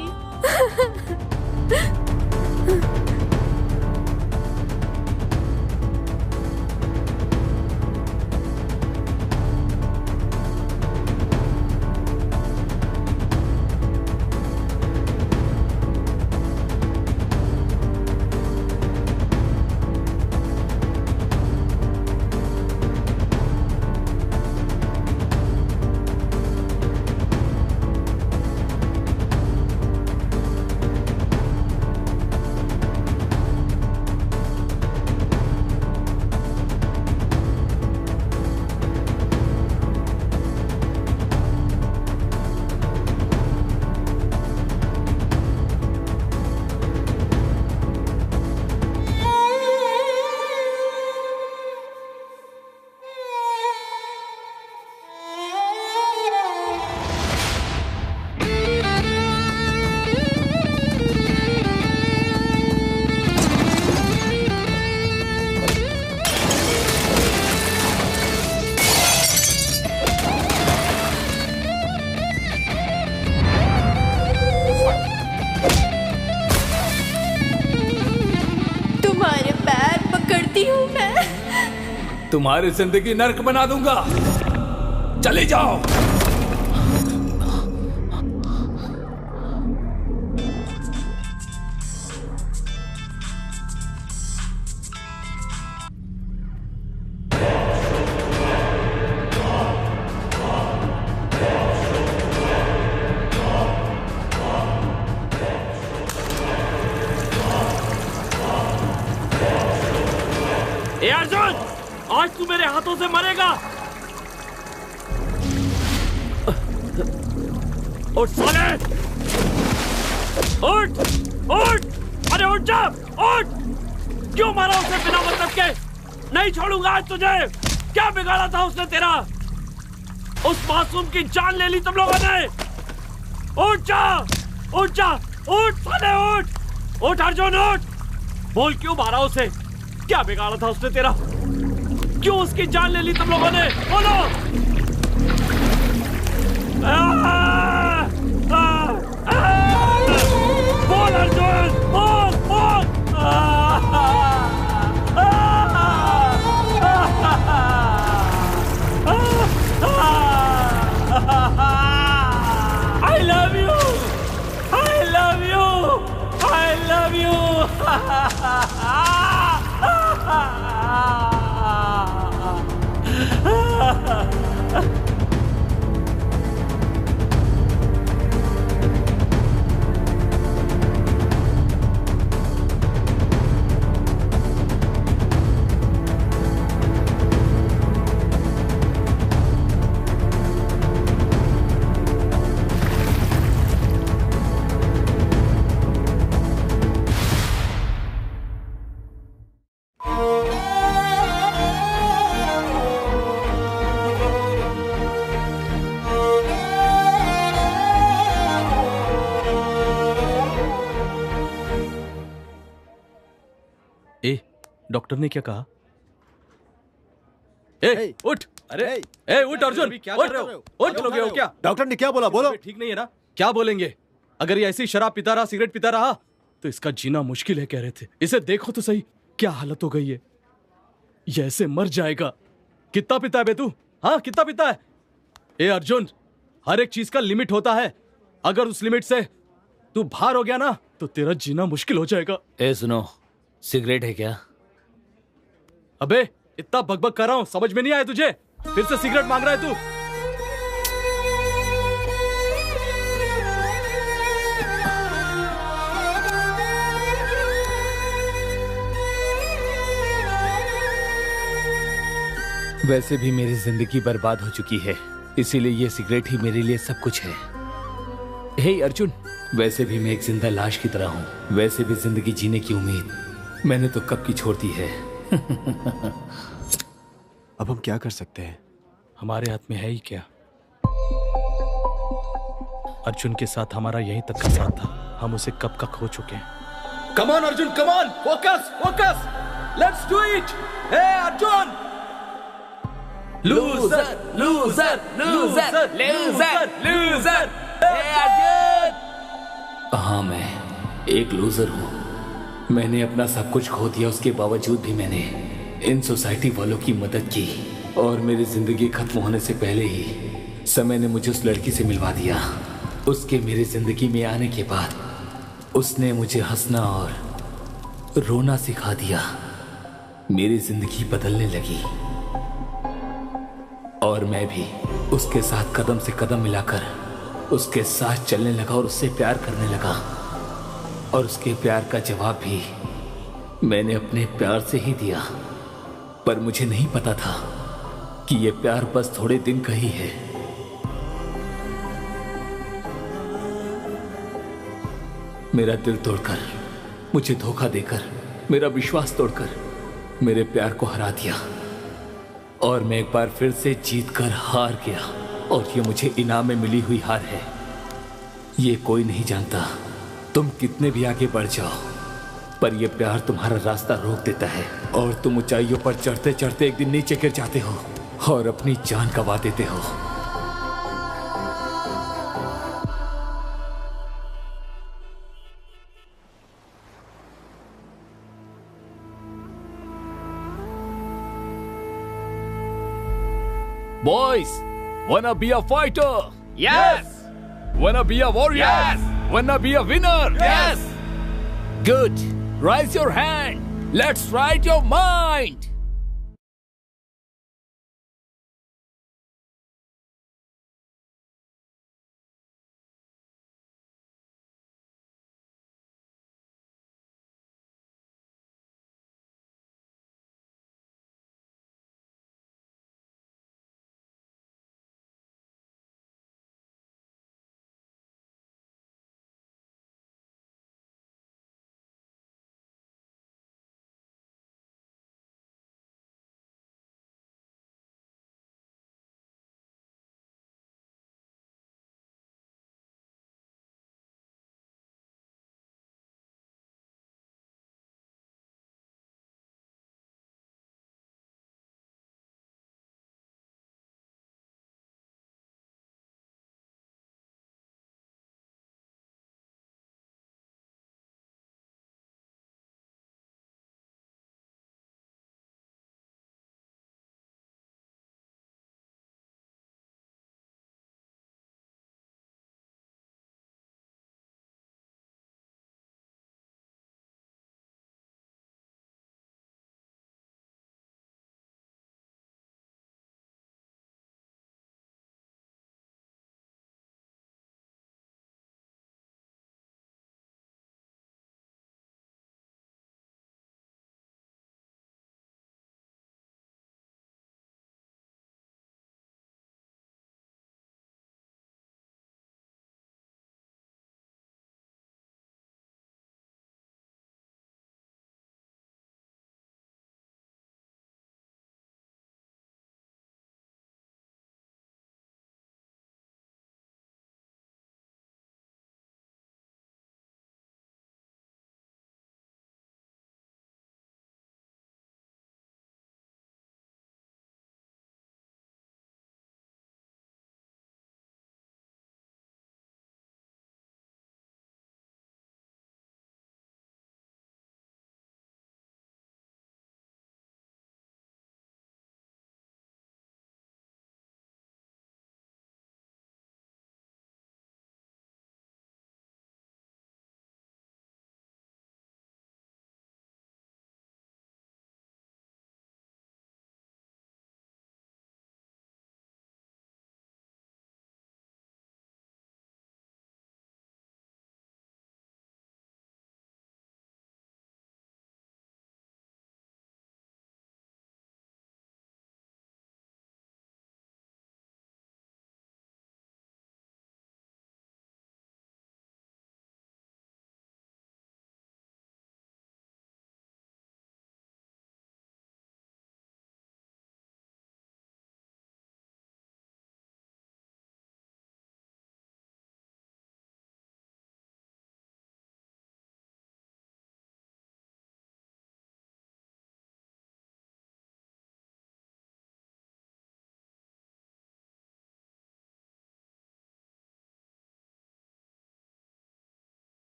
तुम्हारी जिंदगी नर्क बना दूंगा, चले जाओ। ए अर्जुन, आज तू मेरे हाथों से मरेगा। उठ साले, उठ उठ, अरे उठ जा, उठ। क्यों मारा उसे बिना मतलब के? नहीं छोड़ूंगा आज तुझे। क्या बिगाड़ा था उसने तेरा? उस मासूम की जान ले ली तुम लोगों ने। उठ जा, उठ जा, उठ साले, उठ उठ अर्जुन, उठ। बोल क्यों मारा उसे? क्या बिगाड़ा था उसने तेरा? क्यों उसकी जान ले ली तुम लोगों ने? बोलो। बोल अर्जुन, बोल बोल। I love you, I love you, I love you. Doctor ने क्या कहा? ए, उठ! अरे उठ अर्जुन, क्या कर रहे हो? उठ लोगे हो क्या? डॉक्टर ने क्या बोला? बोलो। ठीक नहीं है ना? क्या बोलेंगे? अगर ये ऐसी शराब पीता रहा, सिगरेट पीता रहा तो इसका जीना मुश्किल है, कह रहे थे। इसे देखो तो सही, क्या हालत हो गई है। ये ऐसे मर जाएगा। कितना पीता है बे तू? हाँ, कितना पीता है? ए अर्जुन, हर एक चीज का लिमिट होता है। अगर उस लिमिट से तू बाहर हो गया ना तो तेरा जीना मुश्किल हो जाएगा। ए सुनो, सिगरेट है क्या? अबे इतना बकबक कर रहा हूं, समझ में नहीं आया तुझे? फिर से सिगरेट मांग रहा है तू? वैसे भी मेरी जिंदगी बर्बाद हो चुकी है, इसीलिए ये सिगरेट ही मेरे लिए सब कुछ है। हे अर्जुन, वैसे भी मैं एक जिंदा लाश की तरह हूं। वैसे भी जिंदगी जीने की उम्मीद मैंने तो कब की छोड़ दी है। अब हम क्या कर सकते हैं? हमारे हाथ में है ही क्या। अर्जुन के साथ हमारा यहीं तक का साथ था, हम उसे कब का खो चुके हैं। Come on Arjun, come on, focus focus, let's do it. Hey Arjun. Loser loser loser loser loser, hey Arjun. हाँ, मैं एक लूजर हूँ। मैंने अपना सब कुछ खो दिया, उसके बावजूद भी मैंने इन सोसाइटी वालों की मदद की और मेरी जिंदगी खत्म होने से पहले ही समय ने मुझे उस लड़की से मिलवा दिया। उसके मेरी जिंदगी में आने के बाद उसने मुझे हंसना और रोना सिखा दिया। मेरी जिंदगी बदलने लगी और मैं भी उसके साथ कदम से कदम मिलाकर उसके साथ चलने लगा और उससे प्यार करने लगा। और उसके प्यार का जवाब भी मैंने अपने प्यार से ही दिया। पर मुझे नहीं पता था कि ये प्यार बस थोड़े दिन का ही है। मेरा दिल तोड़कर, मुझे धोखा देकर, मेरा विश्वास तोड़कर मेरे प्यार को हरा दिया और मैं एक बार फिर से जीतकर हार गया। और ये मुझे इनाम में मिली हुई हार है। ये कोई नहीं जानता तुम कितने भी आगे बढ़ जाओ, पर यह प्यार तुम्हारा रास्ता रोक देता है और तुम ऊंचाइयों पर चढ़ते चढ़ते एक दिन नीचे गिर जाते हो और अपनी जान गंवा देते हो। Boys, wanna be a fighter? Yes. Wanna be a warrior? Yes. Wanna be a winner? Yes. Good. Raise your hand. Let's ride your mind.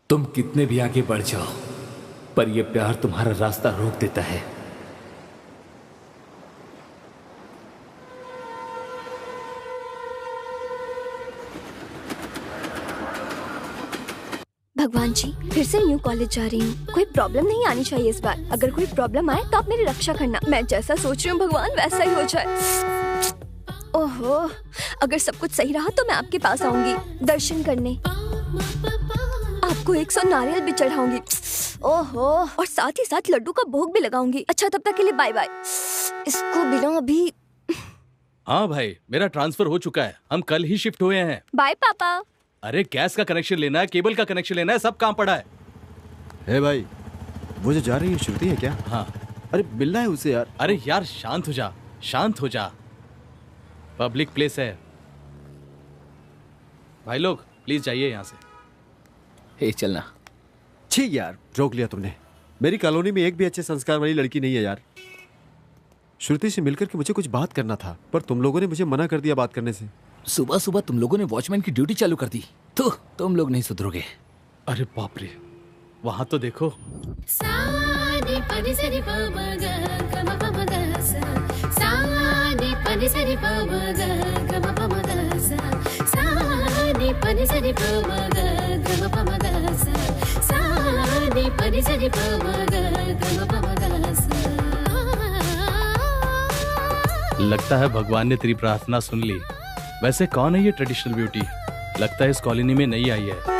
तुम कितने भी आगे बढ़ जाओ, पर यह प्यार तुम्हारा रास्ता रोक देता है। भगवान जी, फिर से न्यू कॉलेज जा रही हूँ। कोई प्रॉब्लम नहीं आनी चाहिए इस बार। अगर कोई प्रॉब्लम आए तो आप मेरी रक्षा करना। मैं जैसा सोच रही हूँ भगवान वैसा ही हो जाए। ओहो, अगर सब कुछ सही रहा तो मैं आपके पास आऊंगी दर्शन करने। आपको 100 नारियल भी चढ़ाऊंगी। ओहो, और साथ ही साथ लड्डू का भोग भी लगाऊंगी। अच्छा, तब तक के लिए बाय बाय। इसको बिना अभी। हाँ भाई, मेरा ट्रांसफर हो चुका है। हम कल ही शिफ्ट हुए हैं। बाय पापा। अरे गैस का कनेक्शन लेना है, केबल का कनेक्शन लेना है, सब काम पड़ा है। हे भाई, वो जो जा रही है श्रुति है क्या? हाँ। अरे मिलना है उसे यार। अरे यार शांत हो जा, शांत हो जा। पब्लिक प्लेस है भाई, लोग प्लीज जाइए यहाँ से। हे चलना। ठीक यार, रोक लिया तुमने। मेरी कॉलोनी में एक भी अच्छे संस्कार वाली लड़की नहीं है यार। श्रुति से मिलकर के मुझे कुछ बात करना था, पर तुम लोगों ने मुझे मना कर दिया बात करने से। सुबह सुबह तुम लोगों ने वॉचमैन की ड्यूटी चालू कर दी, तो तुम लोग नहीं सुधरोगे। अरे बाप रे, वहां तो देखो। लगता है भगवान ने तेरी प्रार्थना सुन ली। वैसे कौन है ये ट्रेडिशनल ब्यूटी? लगता है इस कॉलोनी में नई आई है।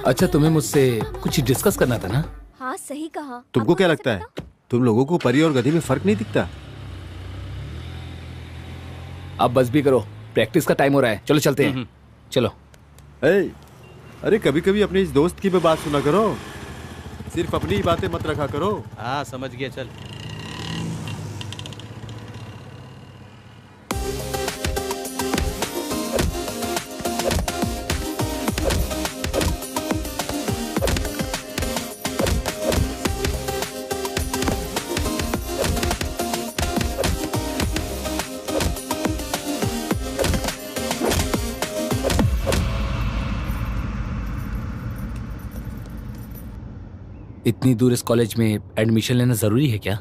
अच्छा, तुम्हें मुझसे कुछ डिस्कस करना था ना? हाँ, सही कहा। तुमको क्या लगता है, तुम लोगों को परी और गधी में फर्क नहीं दिखता? अब बस भी करो, प्रैक्टिस का टाइम हो रहा है। चलो चलते हैं। चलो। अरे कभी कभी अपने इस दोस्त की भी बात सुना करो, सिर्फ अपनी ही बातें मत रखा करो। हाँ समझ गया, चल। इतनी दूर इस कॉलेज में एडमिशन लेना जरूरी है क्या?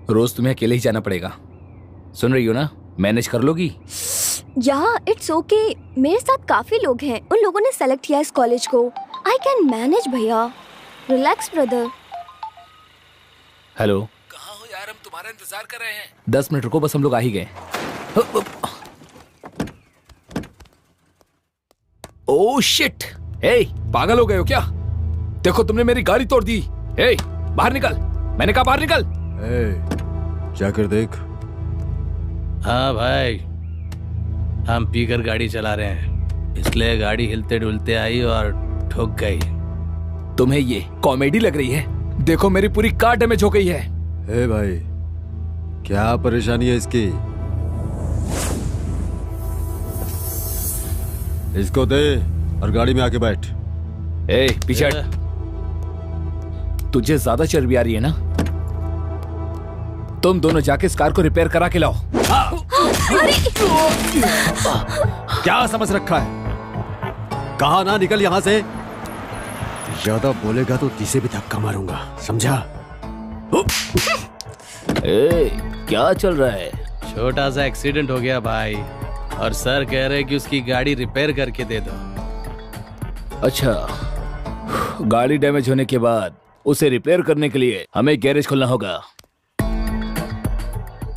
रोज तुम्हें अकेले ही जाना पड़ेगा। सुन रही हो ना? मैनेज कर लोगी? या इट्स ओके, मेरे साथ काफी लोग हैं। उन लोगों ने सेलेक्ट किया इस कॉलेज को। आई कैन मैनेज भैया। Relax brother. हेलो, कहाँ हो यार? हम तुम्हारा इंतजार कर रहे हैं। 10 मिनट रुको, बस हम लोग आ ही गए। Oh shit! हे, पागल हो गए हो क्या? देखो तुमने मेरी गाड़ी तोड़ दी। हे, बाहर निकल! मैंने कहा बाहर निकल। जाकर देख। हाँ भाई, हम पीकर गाड़ी चला रहे हैं, इसलिए गाड़ी हिलते डुलते आई और ठुक गई। तुम्हें ये कॉमेडी लग रही है? देखो मेरी पूरी कार डैमेज हो गई है। हे भाई, क्या परेशानी है इसकी? इसको दे और गाड़ी में आके बैठ। ए, पीछे हट। तुझे ज्यादा चर्बी आ रही है ना? तुम दोनों जाके इस कार को रिपेयर करा के लाओ। क्या समझ रखा है? कहा ना निकल यहां से। ज्यादा बोलेगा तो तीसे भी धक्का मारूंगा, समझा? ए, क्या चल रहा है? छोटा सा एक्सीडेंट हो गया भाई, और सर कह रहे कि उसकी गाड़ी रिपेयर करके दे दो। अच्छा, गाड़ी डैमेज होने के बाद उसे रिपेयर करने के लिए हमें गैरेज खोलना होगा।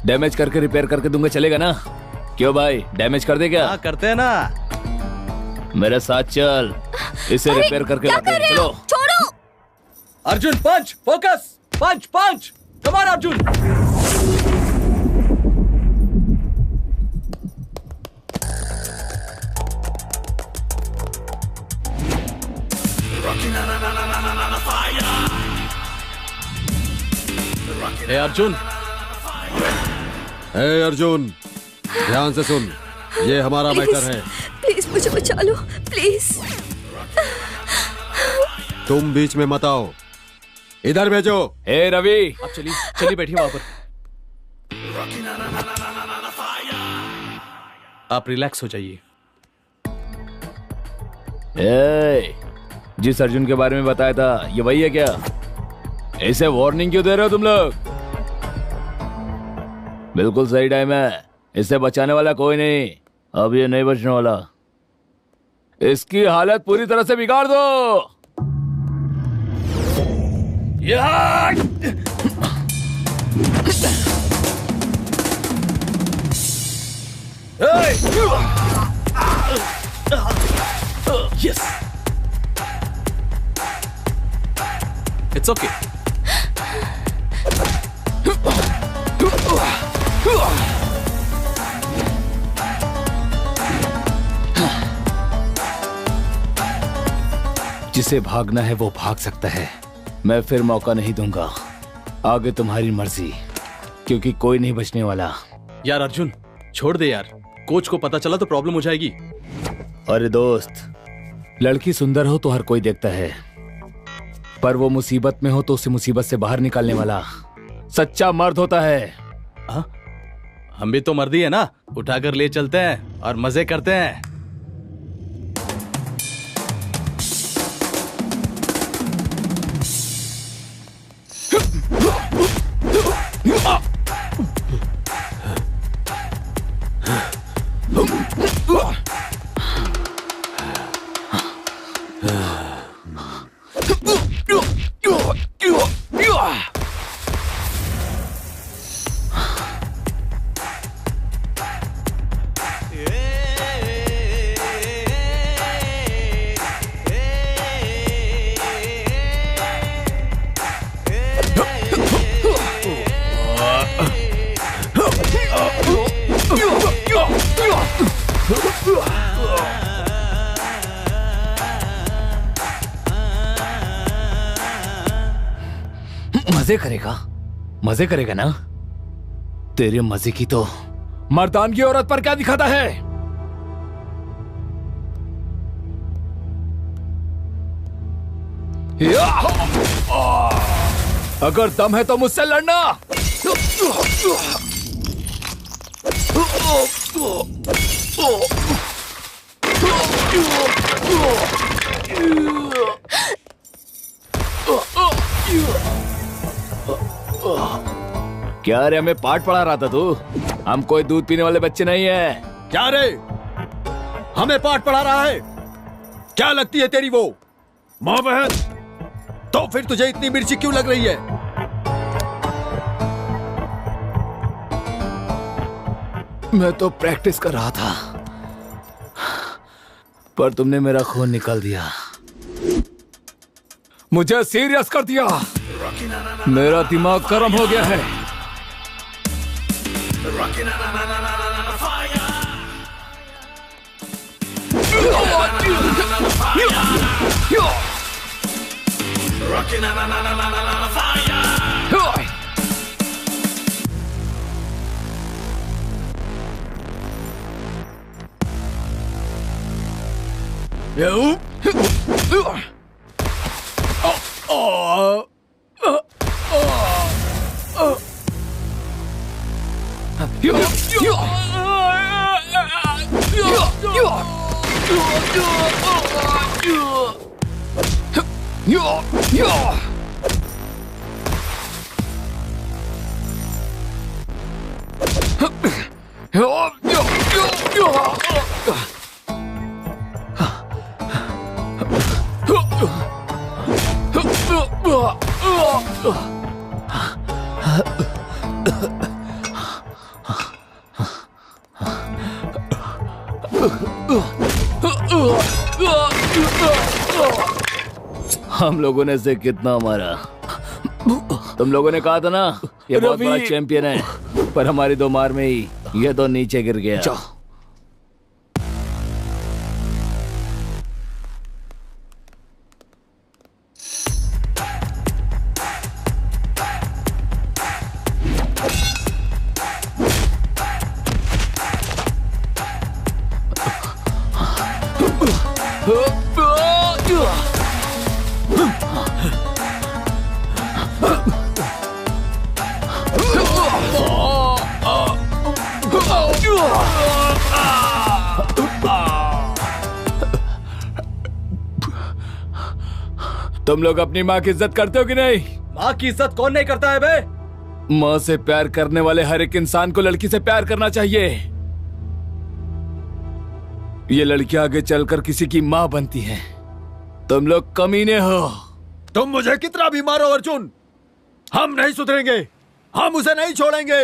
डैमेज करके रिपेयर करके दूंगा, चलेगा ना? क्यों भाई, डैमेज कर दे क्या? हाँ करते हैं ना। मेरे साथ चल, इसे रिपेयर करके लाते हैं। चलो। छोड़ो। Arjun punch, focus, punch punch, come on Arjun. Hey Arjun. Hey Arjun, ध्यान से सुन, ये हमारा मैटर है। प्लीज मुझे बचा लो प्लीज। तुम बीच में मत आओ, इधर भेजो। ए रवि, आप चलिए चलिए बैठिए वहां पर। आप रिलैक्स हो जाइए। ए, जिस अर्जुन के बारे में बताया था ये वही है क्या? इसे वार्निंग क्यों दे रहे हो तुम लोग? बिल्कुल सही टाइम है, इसे बचाने वाला कोई नहीं। अब ये नहीं बचने वाला, इसकी हालत पूरी तरह से बिगाड़ दो। Yes, it's okay. जिसे भागना है वो भाग सकता है, मैं फिर मौका नहीं दूंगा। आगे तुम्हारी मर्जी, क्योंकि कोई नहीं बचने वाला। यार अर्जुन छोड़ दे यार, कोच को पता चला तो प्रॉब्लम हो जाएगी। अरे दोस्त, लड़की सुंदर हो तो हर कोई देखता है, पर वो मुसीबत में हो तो उसे मुसीबत से बाहर निकालने वाला सच्चा मर्द होता है। हाँ? हम भी तो मर्दी है ना, उठाकर ले चलते हैं और मजे करते हैं। मजे करेगा ना? तेरे मजे की तो मर्दान की औरत पर क्या दिखाता है? अगर दम है तो मुझसे लड़ना। क्या रे, हमें पाठ पढ़ा रहा था तू? हम कोई दूध पीने वाले बच्चे नहीं है। क्या रे, हमें पाठ पढ़ा रहा है? क्या लगती है तेरी वो माँ बहन? तो फिर तुझे इतनी मिर्ची क्यों लग रही है? मैं तो प्रैक्टिस कर रहा था, पर तुमने मेरा खून निकाल दिया, मुझे सीरियस कर दिया। मेरा दिमाग गर्म हो गया है। हम लोगों ने इसे कितना मारा। तुम लोगों ने कहा था ना ये बहुत बड़ा चैंपियन है, पर हमारी दो मार में ही ये तो नीचे गिर गया। तुम लोग अपनी माँ की इज्जत करते हो कि नहीं? माँ की इज्जत कौन नहीं करता है बे? माँ से प्यार करने वाले हर एक इंसान को लड़की से प्यार करना चाहिए। ये लड़कियां आगे चलकर किसी की माँ बनती हैं। तुम लोग कमीने हो। तुम मुझे कितना भी मारो अर्जुन, हम नहीं सुधरेंगे, हम उसे नहीं छोड़ेंगे।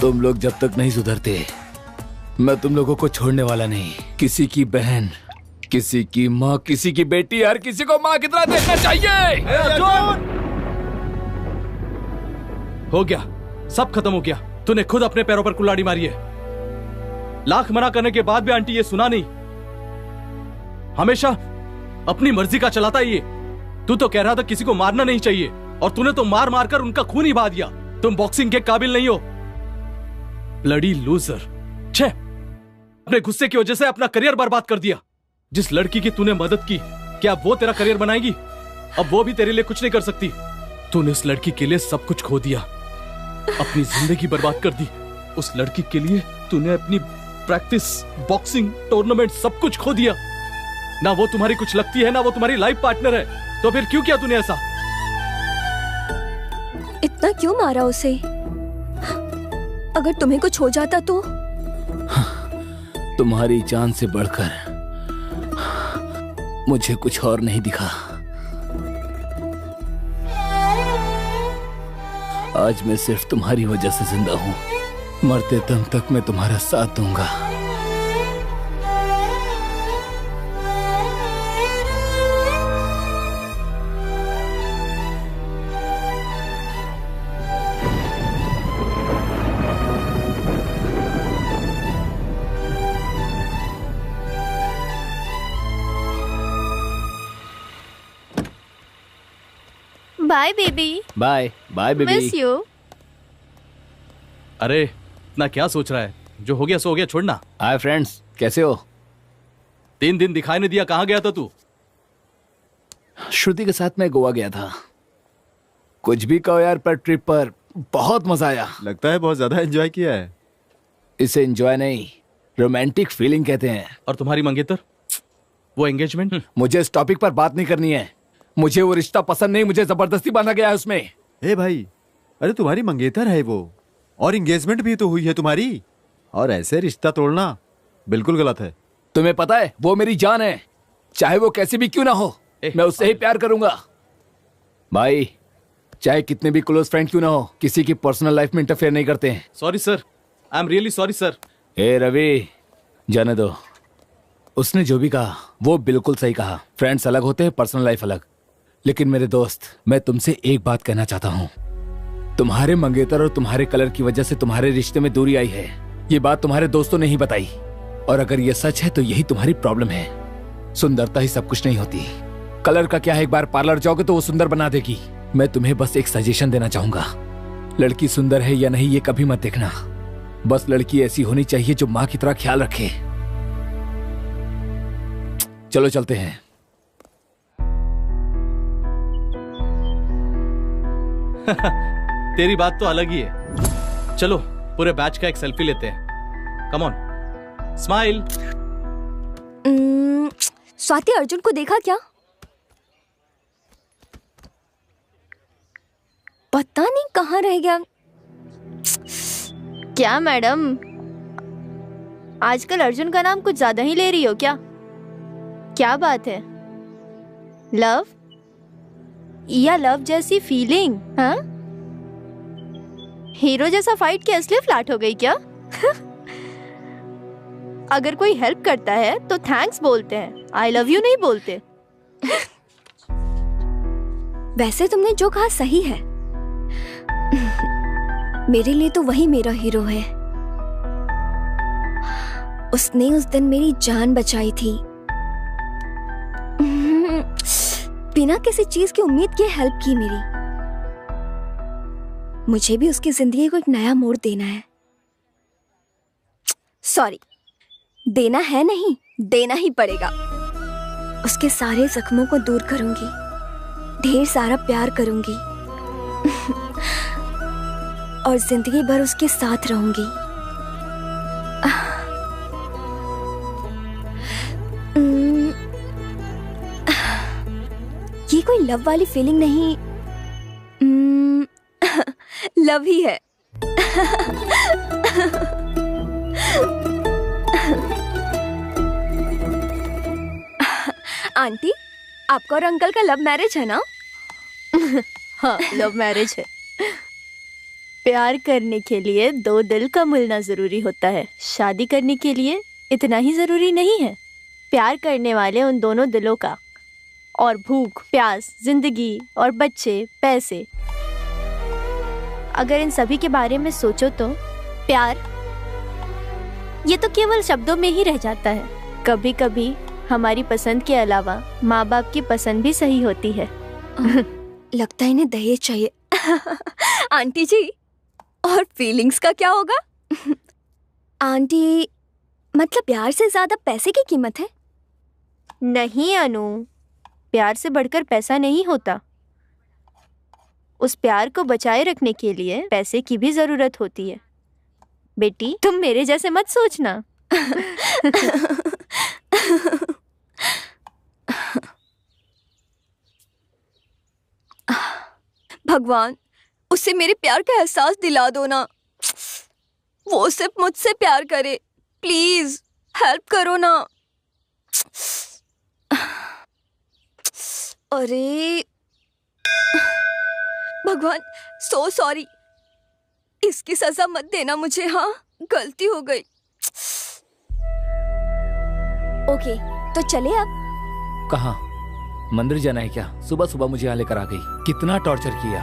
तुम लोग जब तक नहीं सुधरते, मैं तुम लोगों को छोड़ने वाला नहीं। किसी की बहन, किसी की माँ, किसी की बेटी, हर किसी को माँ की तरह देखना चाहिए। हो गया, सब खत्म हो गया। तूने खुद अपने पैरों पर कुल्हाड़ी मारी है। लाख मना करने के बाद भी आंटी ये सुना नहीं। हमेशा अपनी मर्जी का चलाता ये। तू तो कह रहा था किसी को मारना नहीं चाहिए, और तूने तो मार मार कर उनका खून ही बहा दिया। तुम बॉक्सिंग के काबिल नहीं हो, ब्लडी लूजर। छे, अपने गुस्से की वजह से अपना करियर बर्बाद कर दिया। जिस लड़की की तूने मदद की, क्या वो तेरा करियर बनाएगी? अब वो भी तेरे लिए कुछ नहीं कर सकती। तूने उस लड़की के लिए सब कुछ खो दिया, अपनी जिंदगी बर्बाद कर दी। उस लड़की के लिए तूने अपनी प्रैक्टिस, बॉक्सिंग, टूर्नामेंट सब कुछ खो दिया। ना वो तुम्हारी कुछ लगती है, ना वो तुम्हारी लाइफ पार्टनर है। तो फिर क्यों किया तूने ऐसा? इतना क्यों मारा उसे? अगर तुम्हें कुछ हो जाता तो? तुम्हारी जान से बढ़कर मुझे कुछ और नहीं दिखा। आज मैं सिर्फ तुम्हारी वजह से जिंदा हूं। मरते दम तक मैं तुम्हारा साथ दूंगा। Bye baby. Bye bye baby. Miss you. अरे इतना क्या सोच रहा है? जो हो गया सो हो गया, छोड़ना। हाय फ्रेंड्स, कैसे हो? 3 दिन दिखाई नहीं दिया, कहाँ गया था तू? श्रुति के साथ मैं गोवा गया था। कुछ भी कहो यार, पर ट्रिप पर बहुत मजा आया। लगता है बहुत ज्यादा एंजॉय किया है। इसे एंजॉय नहीं, रोमांटिक फीलिंग कहते हैं। और तुम्हारी मंगेतर, वो एंगेजमेंट? मुझे इस टॉपिक पर बात नहीं करनी है। मुझे वो रिश्ता पसंद नहीं, मुझे जबरदस्ती बांधा गया है उसमें। ए भाई, अरे तुम्हारी मंगेतर है वो, और एंगेजमेंट भी तो हुई है तुम्हारी, और ऐसे रिश्ता तोड़ना बिल्कुल गलत है। तुम्हें पता है वो मेरी जान है, चाहे वो कैसी भी क्यों ना हो, मैं उससे ही प्यार करूंगा। भाई, चाहे कितने भी क्लोज फ्रेंड क्यों ना हो, किसी की पर्सनल लाइफ में इंटरफेयर नहीं करते हैं। Sorry sir, I am really sorry sir. ए रवि, जाने दो। उसने जो भी कहा वो बिल्कुल सही कहा। फ्रेंड्स अलग होते हैं, पर्सनल लाइफ अलग। लेकिन मेरे दोस्त, मैं तुमसे एक बात कहना चाहता हूँ। तुम्हारे मंगेतर और तुम्हारे कलर की वजह से तुम्हारे रिश्ते में दूरी आई है। ये बात तुम्हारे दोस्तों ने ही बताई, और अगर ये सच है तो यही तुम्हारी प्रॉब्लम है। सुंदरता ही सब कुछ नहीं होती। कलर का क्या है, एक बार पार्लर जाओगे तो वो सुंदर बना देगी। मैं तुम्हें बस एक सजेशन देना चाहूंगा। लड़की सुंदर है या नहीं ये कभी मत देखना, बस लड़की ऐसी होनी चाहिए जो माँ की तरह ख्याल रखे। चलो चलते हैं। तेरी बात तो अलग ही है। चलो पूरे बैच का एक सेल्फी लेते हैं। Come on, smile. Swati, Arjun को देखा क्या? पता नहीं कहाँ रह गया। क्या मैडम, आजकल अर्जुन का नाम कुछ ज्यादा ही ले रही हो क्या? क्या बात है? लव या लव जैसी फीलिंग? हाँ, हीरो जैसा फाइट किया इसलिए फ्लैट हो गई क्या? अगर कोई हेल्प करता है तो थैंक्स बोलते हैं, आई लव यू नहीं बोलते। वैसे तुमने जो कहा सही है। मेरे लिए तो वही मेरा हीरो है। उसने उस दिन मेरी जान बचाई थी। बिना किसी चीज की उम्मीद के हेल्प की मेरी। मुझे भी उसकी जिंदगी को एक नया मोड़ देना है। सॉरी, देना है नहीं, देना ही पड़ेगा। उसके सारे जख्मों को दूर करूंगी, ढेर सारा प्यार करूंगी और जिंदगी भर उसके साथ रहूंगी। ये कोई लव वाली फीलिंग नहीं, लव ही है। आंटी, आपका और अंकल का लव मैरिज है ना? हाँ, लव मैरिज है। प्यार करने के लिए दो दिल का मिलना जरूरी होता है, शादी करने के लिए इतना ही जरूरी नहीं है। प्यार करने वाले उन दोनों दिलों का, और भूख, प्यास, जिंदगी और बच्चे, पैसे, अगर इन सभी के बारे में सोचो तो प्यार ये तो केवल शब्दों में ही रह जाता है। कभी कभी हमारी पसंद के अलावा माँ बाप की पसंद भी सही होती है। लगता है इन्हें दहेज चाहिए। आंटी जी, और फीलिंग्स का क्या होगा? आंटी, मतलब प्यार से ज्यादा पैसे की कीमत है? नहीं अनु, प्यार से बढ़कर पैसा नहीं होता। उस प्यार को बचाए रखने के लिए पैसे की भी जरूरत होती है। बेटी, तुम मेरे जैसे मत सोचना। भगवान, उसे मेरे प्यार का एहसास दिला दो ना। वो सिर्फ मुझसे प्यार करे, प्लीज हेल्प करो ना। अरे भगवान, सो सॉरी। इसकी सजा मत देना मुझे। हाँ, गलती हो गई। ओके, तो चले अब। कहाँ? मंदिर जाना है क्या? सुबह सुबह मुझे यहाँ लेकर आ गई। कितना टॉर्चर किया।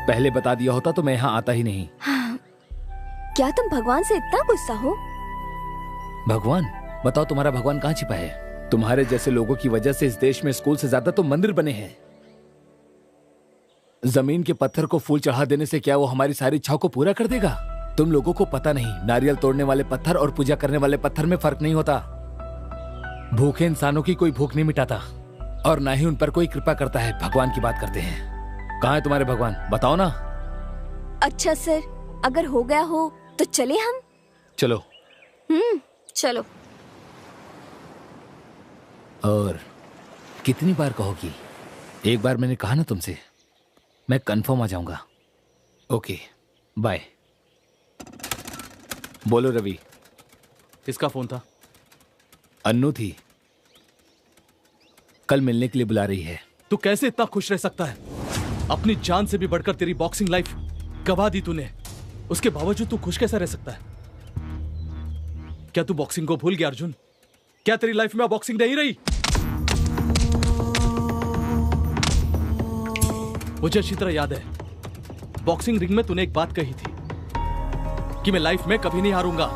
पहले बता दिया होता तो मैं यहाँ आता ही नहीं। हाँ। क्या तुम भगवान से इतना गुस्सा हो? भगवान? बताओ, तुम्हारा भगवान कहाँ छिपा है? तुम्हारे जैसे लोगों की वजह से इस देश में स्कूल से ज्यादा तो मंदिर बने हैं। जमीन के पत्थर को फूल चढ़ा देने से क्या वो हमारी सारी इच्छाओं को पूरा कर देगा? तुम लोगों को पता नहीं, नारियल तोड़ने वाले पत्थर और पूजा करने वाले पत्थर में फर्क नहीं होता। भूखे इंसानों की कोई भूख नहीं मिटाता और ना ही उन पर कोई कृपा करता है। भगवान की बात करते हैं। कहाँ है तुम्हारे भगवान? बताओ ना। अच्छा सर, अगर हो गया हो तो चले हम। चलो। चलो। और कितनी बार कहोगी? एक बार मैंने कहा ना तुमसे, मैं कंफर्म आ जाऊंगा। Okay, bye. बोलो रवि। किसका फोन था? अन्नू थी, कल मिलने के लिए बुला रही है। तू कैसे इतना खुश रह सकता है? अपनी जान से भी बढ़कर तेरी बॉक्सिंग लाइफ गवा दी तूने, उसके बावजूद तू खुश कैसा रह सकता है? क्या तू बॉक्सिंग को भूल गया अर्जुन? क्या तेरी लाइफ में बॉक्सिंग नहीं रही? मुझे अच्छी तरह याद है, बॉक्सिंग रिंग में तूने एक बात कही थी कि मैं लाइफ में कभी नहीं हारूंगा।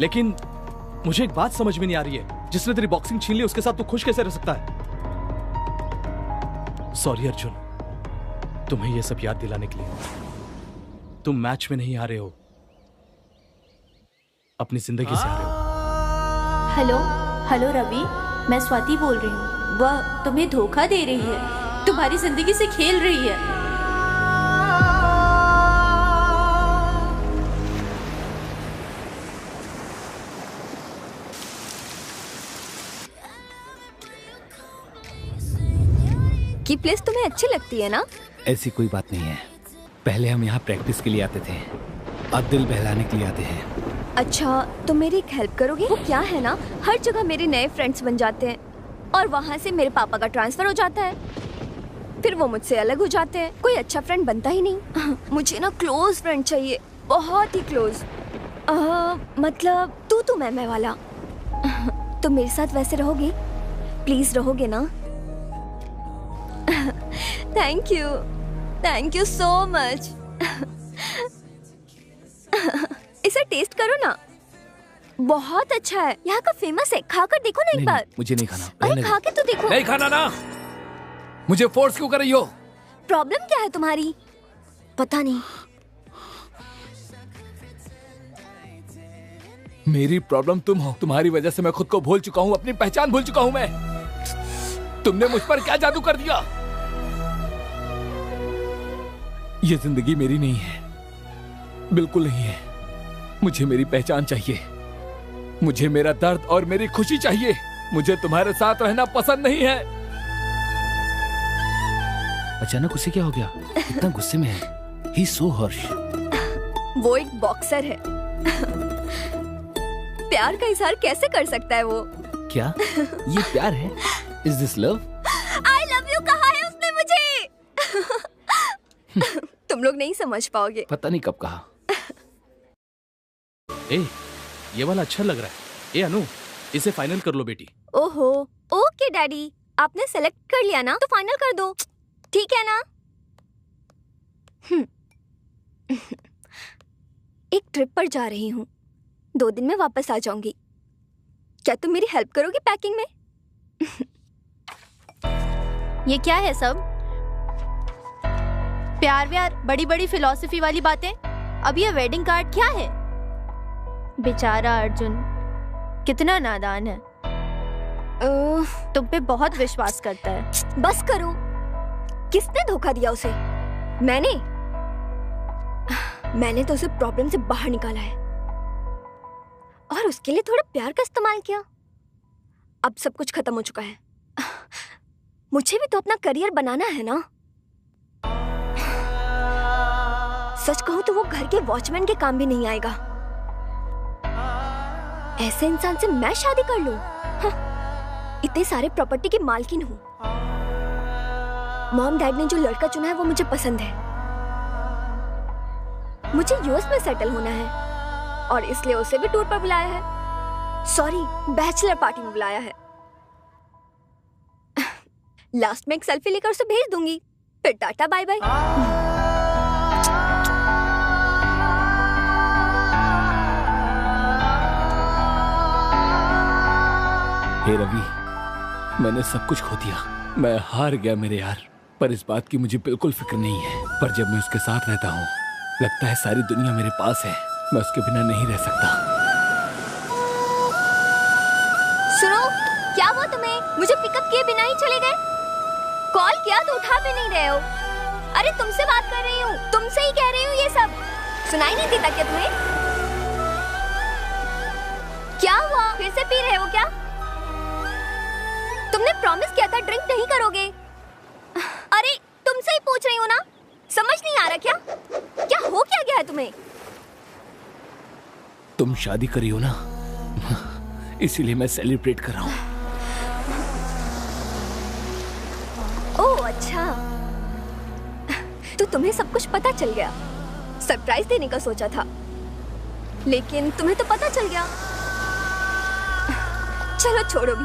लेकिन मुझे एक बात समझ में नहीं आ रही है, जिसने तेरी बॉक्सिंग छीन ली उसके साथ तू खुश कैसे रह सकता है? सॉरी अर्जुन, तुम्हें यह सब याद दिलाने के लिए। तुम मैच में नहीं हारे हो, अपनी जिंदगी से हारे हो। हेलो हेलो रवि, मैं स्वाति बोल रही हूँ। वह तुम्हें धोखा दे रही है, तुम्हारी जिंदगी से खेल रही है। की प्लेस तुम्हें अच्छी लगती है ना? ऐसी कोई बात नहीं है। पहले हम यहाँ प्रैक्टिस के लिए आते थे, अब दिल बहलाने के लिए आते हैं। अच्छा, तो मेरी एक हेल्प करोगे? वो क्या है ना, हर जगह मेरे नए फ्रेंड्स बन जाते हैं और वहाँ से मेरे पापा का ट्रांसफर हो जाता है, फिर वो मुझसे अलग हो जाते हैं। कोई अच्छा फ्रेंड बनता ही नहीं। मुझे ना क्लोज फ्रेंड चाहिए, बहुत ही क्लोज। मतलब तू मैं वाला। तो मेरे साथ वैसे रहोगे? प्लीज रहोगे ना? Thank you so much. इसे टेस्ट करो ना। बहुत अच्छा है, यहाँ का फेमस है, खाकर देखो ना एक बार। मुझे नहीं खाना। अरे खा के तो देखो। नहीं खाना ना। मुझे फोर्स क्यों कर रही हो? प्रॉब्लम क्या है तुम्हारी? पता नहीं। मेरी प्रॉब्लम तुम हो। तुम्हारी वजह से मैं खुद को भूल चुका हूँ, अपनी पहचान भूल चुका हूँ मैं। तुमने मुझ पर क्या जादू कर दिया? ये जिंदगी मेरी नहीं है, बिल्कुल नहीं है। मुझे मेरी पहचान चाहिए, मुझे मेरा दर्द और मेरी खुशी चाहिए। मुझे तुम्हारे साथ रहना पसंद नहीं है। अचानक उसे क्या हो गया? इतना गुस्से में है। He is so harsh. वो एक बॉक्सर है। प्यार का इजहार कैसे कर सकता है वो? क्या ये प्यार है? Is this love? I love you कहा है उसने मुझे। तुम लोग नहीं समझ पाओगे। पता नहीं कब कहा। ए, ये वाला अच्छा लग रहा है। ए अनु, इसे फाइनल कर लो बेटी। ओहो, ओके डैडी, आपने सेलेक्ट कर लिया ना, तो फाइनल कर दो, ठीक है ना? एक ट्रिप पर जा रही हूँ, 2 दिन में वापस आ जाऊंगी। क्या तुम मेरी हेल्प करोगी पैकिंग में? ये क्या है सब? प्यार व्यार, बड़ी बड़ी फिलॉसफी वाली बातें। अब ये वेडिंग कार्ड क्या है? बेचारा अर्जुन कितना नादान है। तुम पे बहुत विश्वास करता है। बस करो। किसने धोखा दिया उसे? मैंने तो उसे प्रॉब्लम से बाहर निकाला है और उसके लिए थोड़ा प्यार का इस्तेमाल किया। अब सब कुछ खत्म हो चुका है। मुझे भी तो अपना करियर बनाना है ना। सच कहूं तो वो घर के वॉचमैन के काम भी नहीं आएगा। ऐसे इंसान से मैं शादी कर लूं? इतने सारे प्रॉपर्टी की मालकिन हूं। मॉम डैड ने जो लड़का चुना है वो मुझे पसंद है। मुझे यूएस में सेटल होना है और इसलिए उसे भी टूर पर बुलाया है। सॉरी, बैचलर पार्टी में बुलाया है। लास्ट में एक सेल्फी लेकर उसे भेज दूंगी, फिर टाटा बाय बाय। हे रवि, मैंने सब कुछ खो दिया। मैं हार गया मेरे यार, पर इस बात की मुझे बिल्कुल फिक्र नहीं है। पर जब मैं उसके साथ रहता हूँ, लगता है सारी दुनिया मेरे पास है। मैं उसके बिना नहीं रह सकता। सुनो, क्या हुआ तुम्हें? मुझे पिकअप किए बिना ही चले गए? कॉल किया तो उठा भी नहीं रहे हो। अरे तुमसे बात कर रही हूँ, तुमसे ही कह रही हूँ ये सब। सुनाई नहीं देता क्या तुम्हें? क्या हुआ? फिर से पी रहे हो क्या? तुमने प्रॉमिस किया था ड्रिंक नहीं करोगे। अरे तुमसे ही पूछ रही हूँ ना, समझ नहीं आ रहा क्या? क्या हो क्या गया है तुम्हें? तुम शादी करी हो ना, इसीलिए मैं सेलिब्रेट कर रहा हूँ। ओह अच्छा, तो तुम्हें सब कुछ पता चल गया। सरप्राइज देने का सोचा था, लेकिन तुम्हें तो पता चल गया। चलो छोड़ो भी,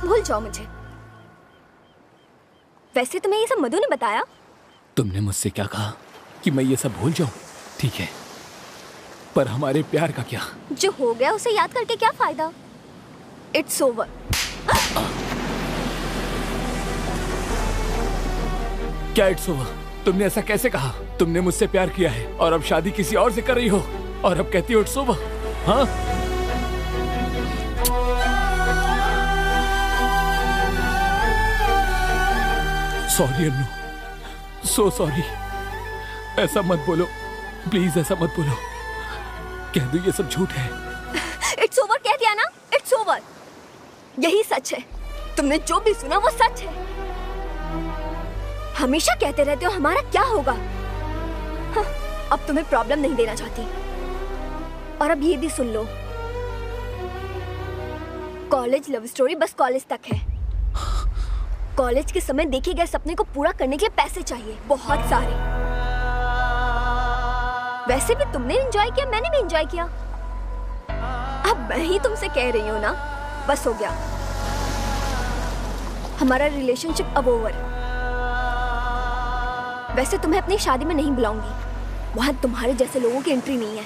भूल जाओ मुझे। वैसे तुम्हें ये सब मधु ने बताया? तुमने मुझसे क्या कहा कि मैं ये सब भूल जाऊं? ठीक है, पर हमारे प्यार का क्या? जो हो गया उसे याद करके क्या फायदा? It's over. क्या इट्स ओवर? तुमने ऐसा कैसे कहा? तुमने मुझसे प्यार किया है और अब शादी किसी और से कर रही हो और अब कहती हो इट्स ओवर? हाँ, सॉरी अन्नू, सो सॉरी। ऐसा मत बोलो प्लीज, ऐसा मत बोलो। कह दो ये सब झूठ है। इट्स ओवर कह दिया ना, इट्स ओवर। यही सच है। तुमने जो भी सुना वो सच है। हमेशा कहते रहते हो हमारा क्या होगा। हाँ, अब तुम्हें प्रॉब्लम नहीं देना चाहती। और अब ये भी सुन लो, कॉलेज लव स्टोरी बस कॉलेज तक है। कॉलेज के समय देखे गए सपने को पूरा करने के लिए पैसे चाहिए, बहुत सारे। वैसे भी तुमने एंजॉय किया, मैंने भी एंजॉय किया। अब मैं ही तुमसे कह रही हूँ ना, बस हो गया। हमारा रिलेशनशिप अब ओवर। वैसे तुम्हें अपनी शादी में नहीं बुलाऊंगी, वहां तुम्हारे जैसे लोगों की एंट्री नहीं है।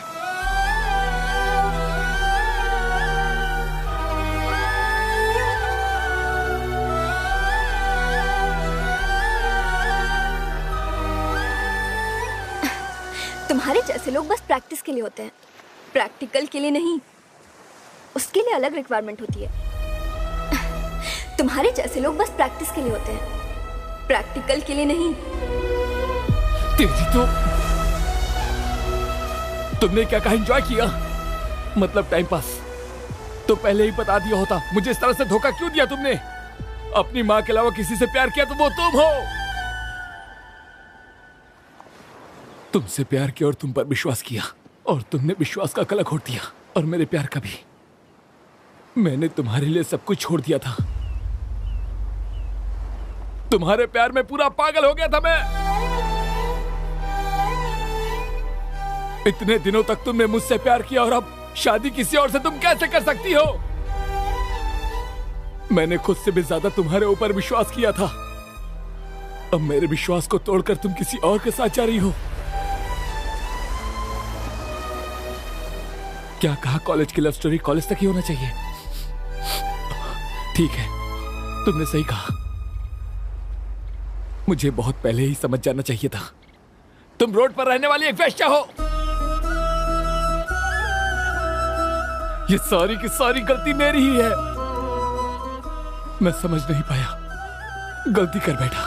तुम्हारे जैसे लोग बस प्रैक्टिस के लिए होते हैं, प्रैक्टिकल के लिए नहीं। उसके लिए अलग रिक्वायरमेंट होती है। तुम्हारे जैसे लोग बस प्रैक्टिस के लिए होते हैं, प्रैक्टिकल के लिए नहीं। तेरी तो तुमने क्या कहा, एंजॉय किया? मतलब टाइम पास। तो पहले ही बता दिया होता। मुझे इस तरह से धोखा क्यों दिया तुमने? अपनी माँ के अलावा किसी से प्यार किया तो वो तुम हो। तुमसे प्यार किया और तुम पर विश्वास किया, और तुमने विश्वास का कलंक घोट दिया, और मेरे प्यार का भी। मैंने तुम्हारे लिए सब कुछ छोड़ दिया था। तुम्हारे प्यार में पूरा पागल हो गया था मैं। इतने दिनों तक तुमने मुझसे प्यार किया, और अब शादी किसी और से तुम कैसे कर सकती हो? मैंने खुद से भी ज्यादा तुम्हारे ऊपर विश्वास किया था। अब मेरे विश्वास को तोड़कर तुम किसी और के साथ जा रही हो। क्या कहा, कॉलेज की लव स्टोरी कॉलेज तक ही होना चाहिए? ठीक है, तुमने सही कहा। मुझे बहुत पहले ही समझ जाना चाहिए था। तुम रोड पर रहने वाली एक वेश्या हो। ये सारी की सारी गलती मेरी ही है। मैं समझ नहीं पाया, गलती कर बैठा।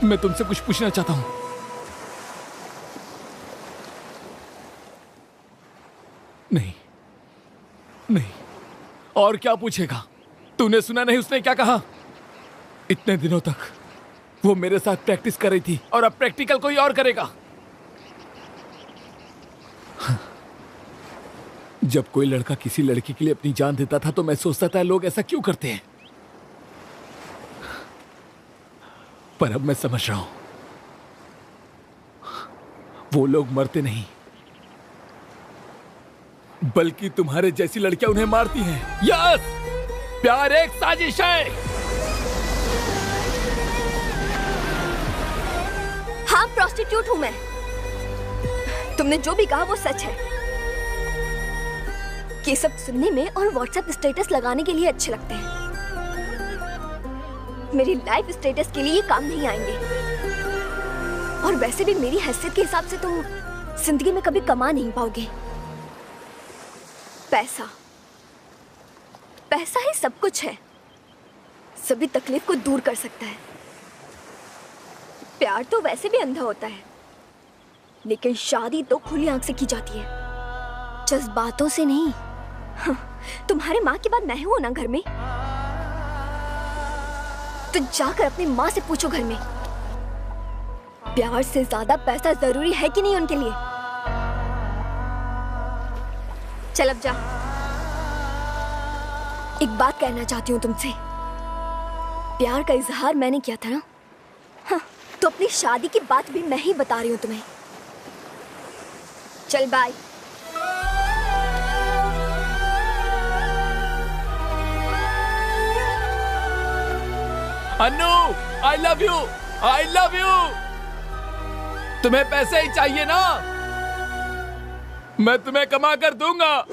मैं तुमसे कुछ पूछना चाहता हूं। नहीं नहीं, और क्या पूछेगा? तूने सुना नहीं उसने क्या कहा? इतने दिनों तक वो मेरे साथ प्रैक्टिस कर रही थी, और अब प्रैक्टिकल कोई और करेगा। जब कोई लड़का किसी लड़की के लिए अपनी जान देता था तो मैं सोचता था लोग ऐसा क्यों करते हैं, पर अब मैं समझ रहा हूं, वो लोग मरते नहीं, बल्कि तुम्हारे जैसी लड़कियां उन्हें मारती हैं। यस, प्यार एक साजिश है। हाँ, प्रोस्टिट्यूट हूं मैं। तुमने जो भी कहा वो सच है। ये सब सुनने में और व्हाट्सएप स्टेटस लगाने के लिए अच्छे लगते हैं। मेरी लाइफ स्टेटस के लिए ये काम नहीं आएंगे। और वैसे भी मेरी हैसियत के हिसाब से तुम जिंदगी में कभी कमा नहीं पाओगे। पैसा, पैसा ही सब कुछ है, सभी तकलीफ को दूर कर सकता है। प्यार तो वैसे भी अंधा होता है, लेकिन शादी तो खुली आंख से की जाती है, जज्बातों से नहीं। तुम्हारे माँ की बात मैं हूं ना घर में, तो जाकर अपनी माँ से पूछो घर में, प्यार से ज्यादा पैसा जरूरी है कि नहीं उनके लिए। चल अब जा। एक बात कहना चाहती हूँ तुमसे। प्यार का इजहार मैंने किया था ना, हाँ, तो अपनी शादी की बात भी मैं ही बता रही हूँ तुम्हें। चल bye. Annu, I love you, I love you. तुम्हें पैसे ही चाहिए ना? मैं तुम्हें कमा कर दूंगा।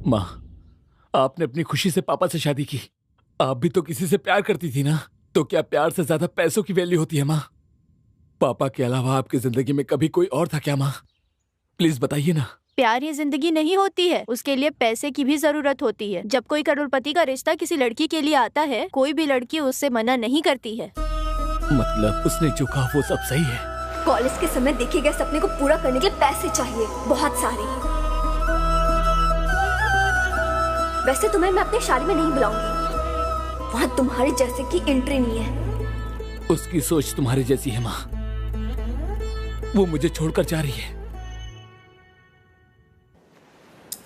माँ, आपने अपनी खुशी से पापा से शादी की। आप भी तो किसी से प्यार करती थी ना, तो क्या प्यार से ज्यादा पैसों की वैल्यू होती है माँ? पापा के अलावा आपकी जिंदगी में कभी कोई और था क्या माँ? प्लीज बताइए ना। प्यार ये जिंदगी नहीं होती है, उसके लिए पैसे की भी जरूरत होती है। जब कोई करोड़पति का रिश्ता किसी लड़की के लिए आता है, कोई भी लड़की उससे मना नहीं करती है। मतलब उसने जो कहा वो सब सही है? कॉलेज के समय देखे गए सपने को पूरा करने के लिए पैसे चाहिए, बहुत सारे। वैसे तुम्हें मैं अपनी शादी में नहीं बुलाऊंगी, वहाँ तुम्हारे जैसे की एंट्री नहीं है। उसकी सोच तुम्हारी जैसी है माँ, वो मुझे छोड़कर जा रही है।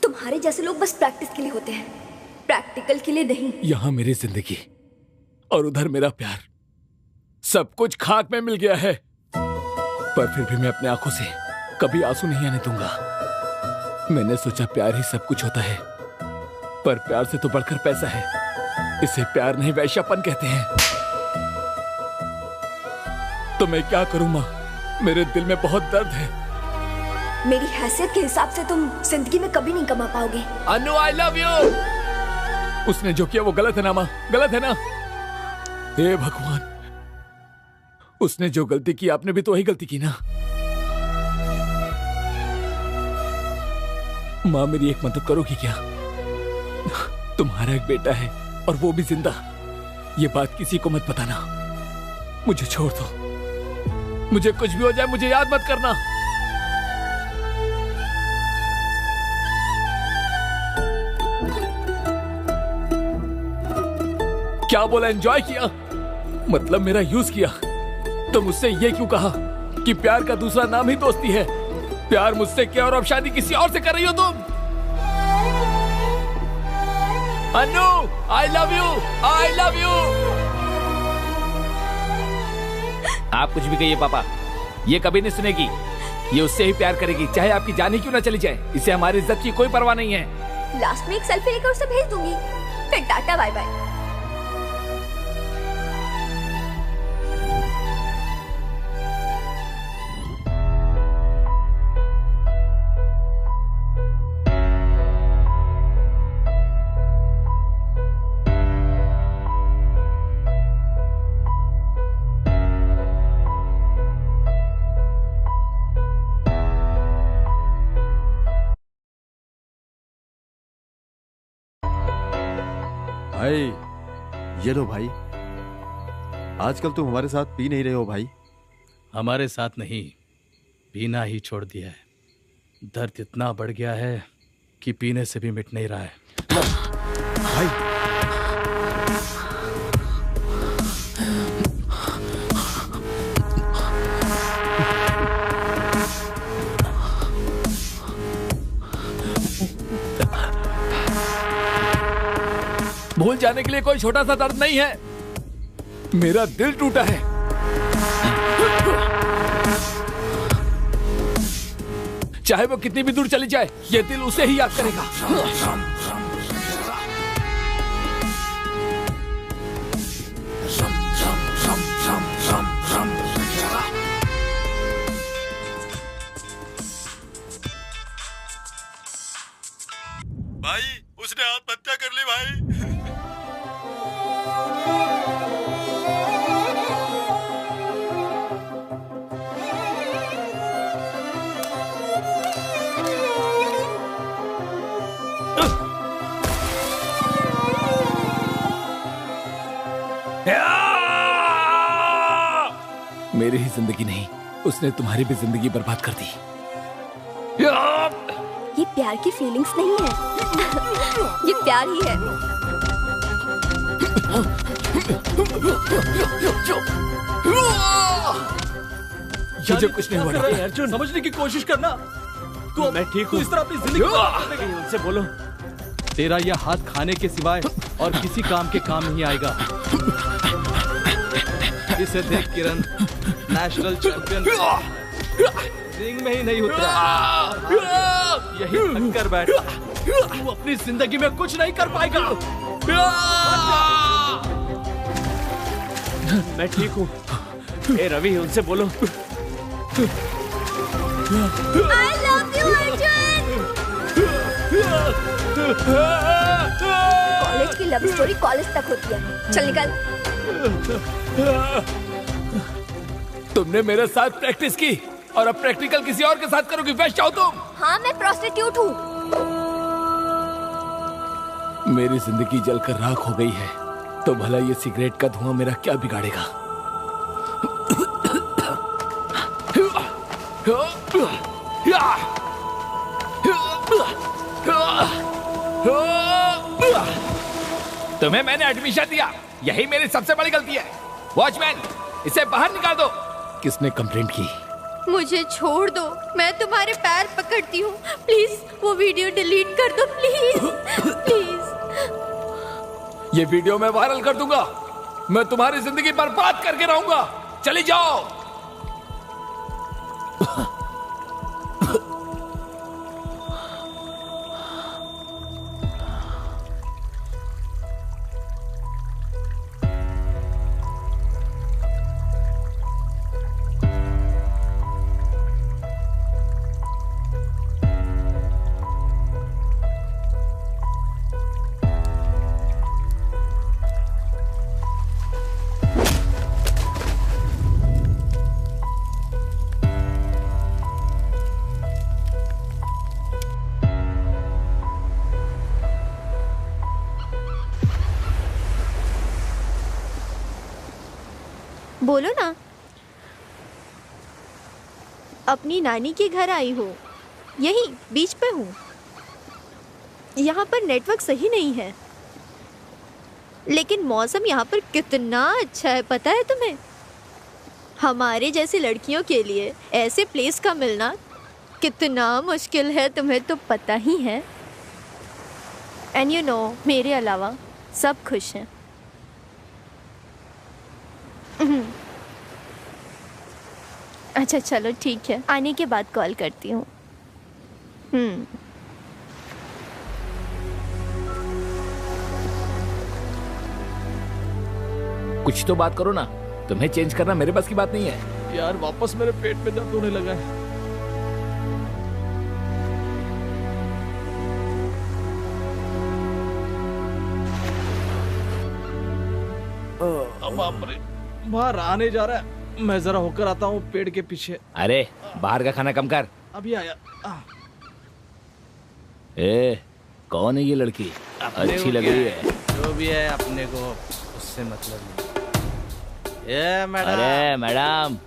तुम्हारे जैसे लोग बस प्रैक्टिस के लिए होते हैं, प्रैक्टिकल के लिए नहीं। यहाँ मेरी जिंदगी और उधर मेरा प्यार, सब कुछ खाक में मिल गया है। पर फिर भी मैं अपने आंखों से कभी आंसू नहीं आने दूंगा। मैंने सोचा प्यार ही सब कुछ होता है, पर प्यार से तो बढ़कर पैसा है। इसे प्यार नहीं वैश्यापन कहते हैं। तो मैं क्या करूं माँ, मेरे दिल में बहुत दर्द है। मेरी हैसियत के हिसाब से तुम जिंदगी में कभी नहीं कमा पाओगे। अनु आई लव यू। उसने जो किया वो गलत है ना माँ, गलत है ना? हे भगवान, उसने जो गलती की आपने भी तो वही गलती की ना। माँ मेरी एक मदद करोगी क्या? तुम्हारा एक बेटा है और वो भी जिंदा। ये बात किसी को मत बताना। मुझे छोड़ दो, मुझे कुछ भी हो जाए मुझे याद मत करना। क्या बोला? एंजॉय किया? मतलब मेरा यूज किया? तो मुझसे ये क्यों कहा कि प्यार का दूसरा नाम ही दोस्ती है? प्यार मुझसे किया और अब शादी किसी और से कर रही हो तुम। Anu I love you, I love you. आप कुछ भी कहिए पापा, ये कभी नहीं सुनेगी। ये उससे ही प्यार करेगी, चाहे आपकी जान ही क्यों ना चली जाए। इसे हमारी इज्जत की कोई परवाह नहीं है। लास्ट में एक सेल्फी लेकर उसे भेज दूंगी, फिर टाटा बाय बाय। भाई ये लो भाई, आजकल तुम हमारे साथ पी नहीं रहे हो भाई। हमारे साथ नहीं, पीना ही छोड़ दिया है। दर्द इतना बढ़ गया है कि पीने से भी मिट नहीं रहा है। भाई भूल जाने के लिए कोई छोटा सा दर्द नहीं है। मेरा दिल टूटा है। चाहे वो कितनी भी दूर चली जाए, ये दिल उसे ही याद करेगा। भाई उसने आत्महत्या कर ली भाई। मेरी ही जिंदगी नहीं, उसने तुम्हारी भी जिंदगी बर्बाद कर दी। ये प्यार की फीलिंग्स नहीं है, ये प्यार ही है। मुझे कुछ नहीं हुआ अर्जुन, समझने की कोशिश करना। तू मैं ठीक हूँ। इस तरह अपनी जिंदगी उनसे बोलो। तेरा यह हाथ खाने के सिवाय और किसी काम के काम नहीं आएगा। इसे देख किरण, नेशनल चैंपियन रिंग में ही नहीं उतरा, यही थक कर बैठ। तू अपनी जिंदगी में कुछ नहीं कर पाएगा। मैं ठीक हूँ। ए रवि, उनसे बोलो। I love you, Arjun. College की लव स्टोरी कॉलेज तक होती है। चल निकल। तुमने मेरे साथ प्रैक्टिस की और अब प्रैक्टिकल किसी और के साथ करोगी। वैश्या हो तुम। हाँ, मैं प्रोस्टिट्यूट हूँ। मेरी जिंदगी जलकर राख हो गई है, तो भला ये सिगरेट का धुआं मेरा क्या बिगाड़ेगा? तुम्हें मैंने एडमिशन दिया, यही मेरी सबसे बड़ी गलती है। वॉचमैन, इसे बाहर निकाल दो। किसने कंप्लेंट की? मुझे छोड़ दो, मैं तुम्हारे पैर पकड़ती हूँ। प्लीज वो वीडियो डिलीट कर दो, प्लीज प्लीज। ये वीडियो मैं वायरल कर दूंगा, मैं तुम्हारी जिंदगी बर्बाद करके रहूंगा। चली जाओ। बोलो ना। अपनी नानी के घर आई हो, यही बीच पे हूँ। यहाँ पर नेटवर्क सही नहीं है, लेकिन मौसम यहाँ पर कितना अच्छा है पता है तुम्हें? हमारे जैसी लड़कियों के लिए ऐसे प्लेस का मिलना कितना मुश्किल है, तुम्हें तो पता ही है। एंड यू नो, मेरे अलावा सब खुश हैं। अच्छा चलो ठीक है, आने के बाद कॉल करती हूँ। कुछ तो बात करो ना, तुम्हें चेंज करना मेरे बस की बात नहीं है। यार वापस मेरे पेट में दर्द होने लगा है। बाप रे, बाहर आने जा रहा है। मैं जरा होकर आता हूँ पेड़ के पीछे। अरे बाहर का खाना कम कर। अभी आया। ए, कौन है ये लड़की? अच्छी लग रही है। जो भी है अपने को उससे मतलब नहीं। ए मैडम। अरे मैडम,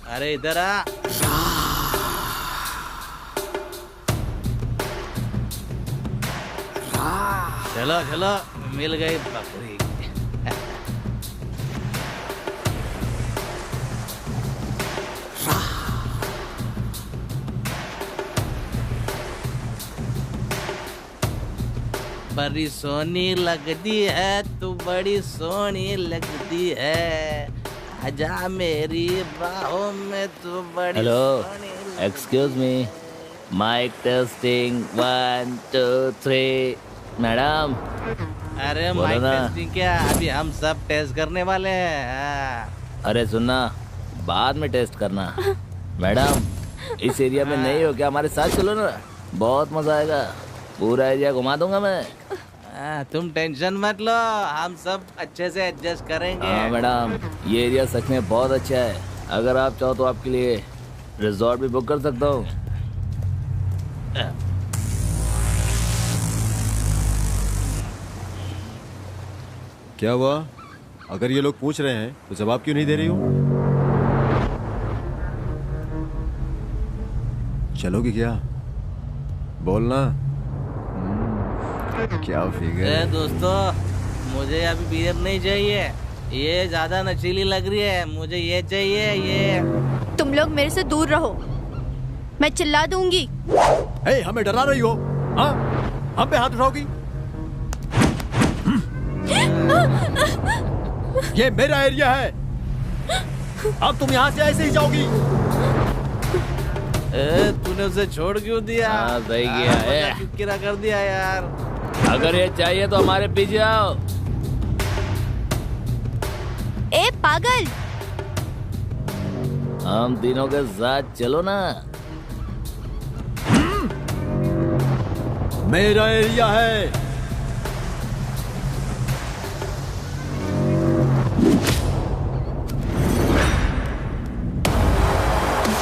अरे इधर आ। चलो चलो, मिल गई बकरी। बड़ी सोनी लगती है तू, बड़ी सोनी लगती है, आजा मेरी बाहों में तू बड़ी। Hello, excuse me, mike testing 1 2 3। Madam. अरे माइक टेस्टिंग क्या, अभी हम सब टेस्ट करने वाले हैं। अरे सुनना, बाद में टेस्ट करना। मैडम, इस एरिया में नहीं हो क्या? हमारे साथ चलो ना, बहुत मजा आएगा। पूरा एरिया घुमा दूंगा मैं। तुम टेंशन मत लो, हम सब अच्छे से एडजस्ट करेंगे। हाँ मैडम, ये एरिया सच में बहुत अच्छा है। अगर आप चाहो तो आपके लिए रिजॉर्ट भी बुक कर सकता हूँ। क्या हुआ? अगर ये लोग पूछ रहे हैं तो जवाब क्यों नहीं दे रही हो? चलोगी क्या? बोलना। क्या फिगर। दोस्तों, मुझे अभी बियर नहीं चाहिए, ये ज्यादा नशीली लग रही है। मुझे ये चाहिए, ये। तुम लोग मेरे से दूर रहो, मैं चिल्ला दूंगी। हे, हमें डरा रही हो? हाँ, हम पे हाथ उठाओगी? ये मेरा एरिया है, अब तुम यहाँ से ऐसे ही जाओगी। तूने उसे छोड़ क्यों दिया? सही किया। क्यों किरा कर दिया यार? अगर ये चाहिए तो हमारे पीछे आओ। ए पागल, हम तीनों के साथ चलो ना। मेरा एरिया है।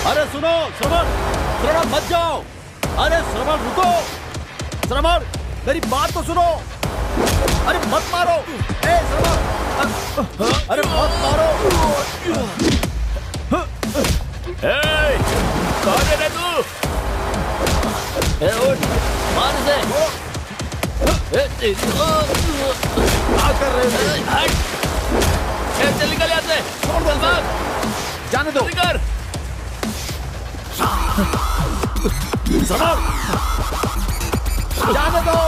अरे सुनो श्रवण, श्रवण मत जाओ। अरे श्रवण रुको, श्रवण मेरी बात तो सुनो। अरे मत मारो। ए श्रवण, अरे मत मारो। कौन है रे तू? उठ, मार इसे। क्या कर रहे हो? हट, चल निकल यहाँ से। छोड़ दो इसे। जाने दो। निकल। सवार। जाने दो।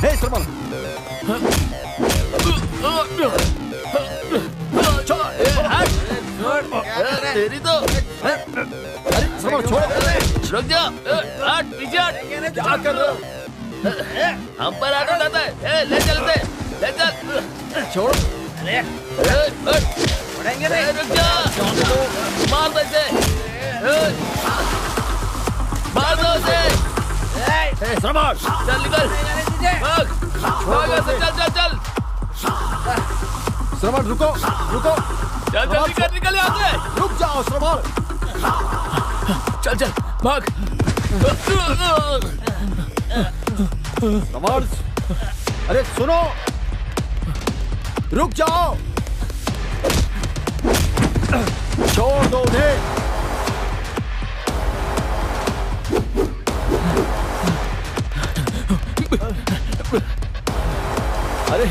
हे सरमल। तेरी तो। अरे सरमल छोड़ो। रुक जा। हट, पीछे हट। क्या कर रहे हो? हम पर हाथ उठाता है। ले चल इसे। ले चल। छोड़ो। छोड़ेंगे नहीं। रुक जा। मार दो इसे। मार दो इसे। सरमल। चल निकल। भाग। भाग ऐसे। चल चल चल। सरमल रुको, रुको। चल चल निकल निकल यहाँ से। रुक जाओ सरमल। चल चल भाग। सरमल। अरे सुनो, रुक जाओ। छोड़ दो उन्हें। अरे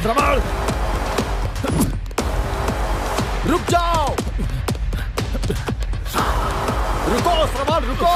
सरमल, रुक जाओ। रुको सरमल, रुको।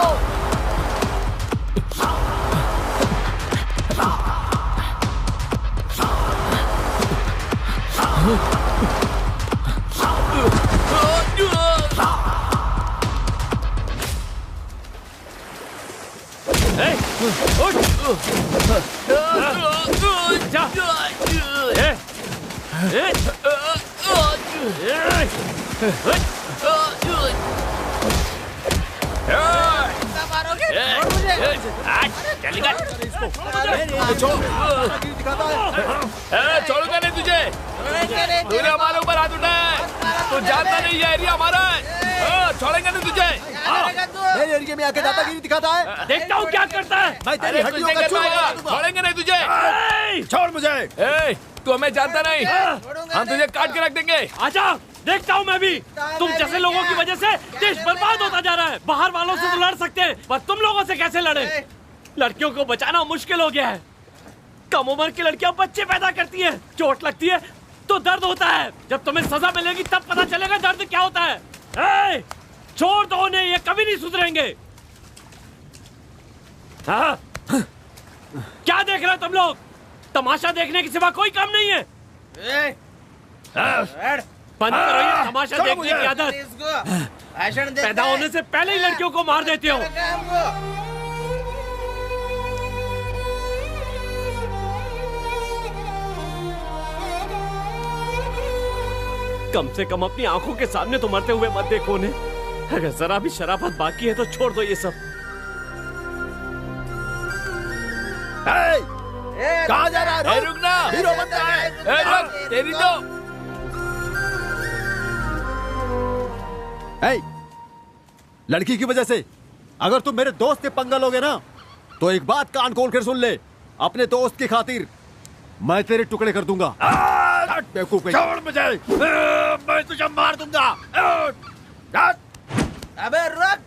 छोड़ूंगा नहीं तुझे। तूने हमारे ऊपर हाथ उठाया है। तू जानता नहीं ये एरिया हमारा है। छोड़ेंगे नहीं तुझे। मेरे एरिया में आके दादागिरी दिखाता है। देखता हूँ क्या करता है। मैं तेरी हड्डियों का चूरमा उड़ा दूंगा। छोड़ेंगे नहीं तुझे। छोड़ मुझे। तू हमें जानता नहीं। हम तुझे काट के रख देंगे। आजा, देखता हूँ मैं भी। तुम जैसे लोगों की वजह से देश बर्बाद होता जा रहा है। बाहर वालों से तो लड़ सकते हैं, पर तुम लोगों से कैसे लड़े? लड़कियों को बचाना मुश्किल हो गया है। कम उम्र की लड़कियां बच्चे पैदा करती हैं, चोट लगती है तो दर्द होता है। जब तुम्हें सजा मिलेगी तब पता चलेगा दर्द क्या होता है। छोड़ दो उन्हें, ये कभी नहीं सुधरेंगे। हाँ? क्या देख रहे हो तुम लोग? तमाशा देखने के सिवा कोई काम नहीं है। बंद करो ये तमाशा देखने की आदत। पैदा होने से पहले ही लड़कियों को मार देते हो। कम से कम अपनी आंखों के सामने तो मरते हुए मत देखो उन्हें। अगर जरा भी शराफत बाकी है तो छोड़ दो ये सब। कहाँ जा रहा है? रुकना। हीरो बनता है। रुक, तेरी तो। लड़की की वजह से अगर तुम मेरे दोस्त से पंगा लोगे ना, तो एक बात कान खोल कर सुन ले। अपने दोस्त की खातिर मैं तेरे टुकड़े कर दूंगा। बेवकूफ। छोड़ मुझे। मैं तुझे मार दूंगा। अबे रुक।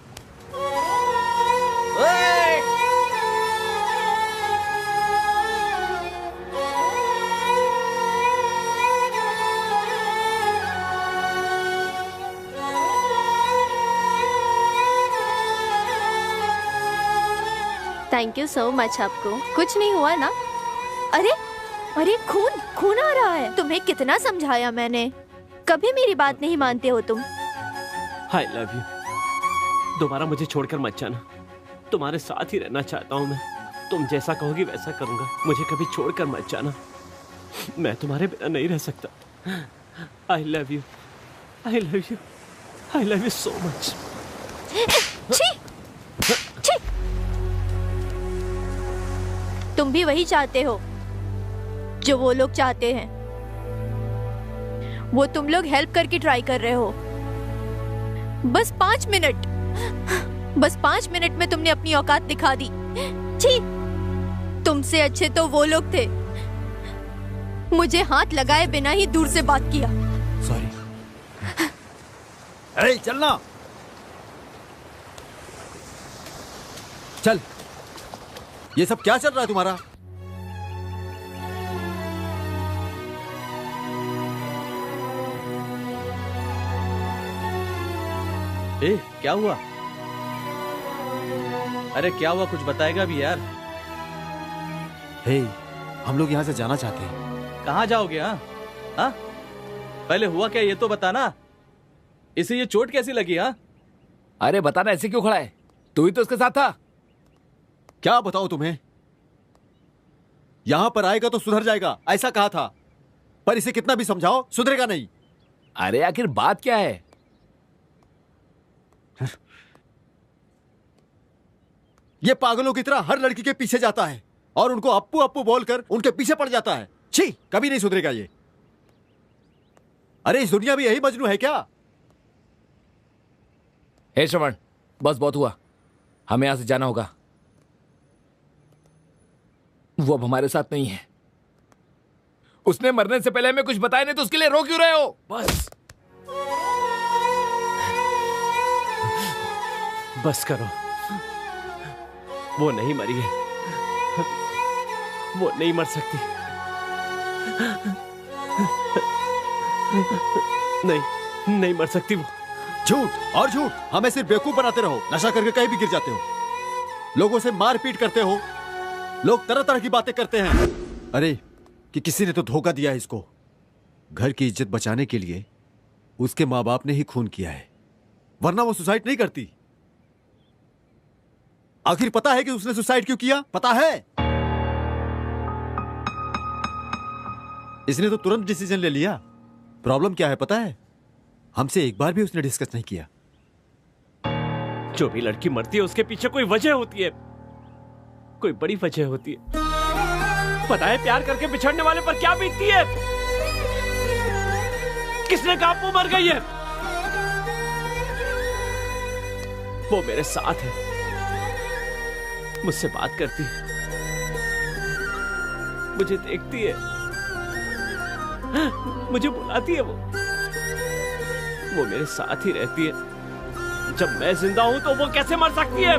Thank you so much. आपको कुछ नहीं हुआ ना? अरे अरे खून खून आ रहा है। तुम्हें कितना समझाया मैंने, कभी मेरी बात नहीं मानते हो तुम। आई लव यू। दोबारा मुझे छोड़कर मत जाना। तुम्हारे साथ ही रहना चाहता हूँ मैं। तुम जैसा कहोगी वैसा करूंगा। मुझे कभी छोड़कर मत जाना। मैं तुम्हारे बिना नहीं रह सकता। आई love you, I love you, I love you so much. छी, छी। तुम भी वही चाहते हो जो वो लोग चाहते हैं। वो तुम लोग हेल्प करके ट्राई कर रहे हो। बस 5 मिनट में तुमने अपनी औकात दिखा दी। छी। तुमसे अच्छे तो वो लोग थे, मुझे हाथ लगाए बिना ही दूर से बात किया। सॉरी। अरे चलना, चल। ये सब क्या चल रहा है तुम्हारा? ए, क्या हुआ? अरे क्या हुआ, कुछ बताएगा भी यार। हे, हम लोग यहाँ से जाना चाहते हैं। कहाँ जाओगे? हाँ? पहले हुआ क्या ये तो बताना। इसे ये चोट कैसी लगी? हाँ? अरे बताना, ऐसे क्यों खड़ा है? तू ही तो उसके साथ था। क्या बताऊं तुम्हें? यहां पर आएगा तो सुधर जाएगा, ऐसा कहा था, पर इसे कितना भी समझाओ सुधरेगा नहीं। अरे आखिर बात क्या है? ये पागलों की तरह हर लड़की के पीछे जाता है और उनको अप्पू अप्पू बोलकर उनके पीछे पड़ जाता है। छी, कभी नहीं सुधरेगा ये। अरे इस दुनिया में यही मजनू है क्या? हे श्रवण, बस बहुत हुआ, हमें यहां से जाना होगा। वो अब हमारे साथ नहीं है। उसने मरने से पहले हमें कुछ बताया नहीं, तो उसके लिए रो क्यों रहे हो? बस करो, वो नहीं मरी है, वो नहीं मर सकती। नहीं मर सकती वो। झूठ और झूठ, हमें सिर्फ बेवकूफ बनाते रहो। नशा करके कहीं भी गिर जाते हो, लोगों से मारपीट करते हो, लोग तरह तरह की बातें करते हैं। अरे कि किसी ने तो धोखा दिया है इसको। घर की इज्जत बचाने के लिए उसके माँ बाप ने ही खून किया है, वरना वो सुसाइड नहीं करती। आखिर पता है कि उसने सुसाइड क्यों किया? पता है? इसने तो तुरंत डिसीजन ले लिया। प्रॉब्लम क्या है पता है? हमसे एक बार भी उसने डिस्कस नहीं किया। जो भी लड़की मरती है उसके पीछे कोई वजह होती है, कोई बड़ी वजह होती है। पता है प्यार करके बिछड़ने वाले पर क्या बीतती है? किसने कहा वो मर गई है? वो मेरे साथ है, मुझसे बात करती है, मुझे देखती है, मुझे बुलाती है। वो मेरे साथ ही रहती है। जब मैं जिंदा हूं तो वो कैसे मर सकती है?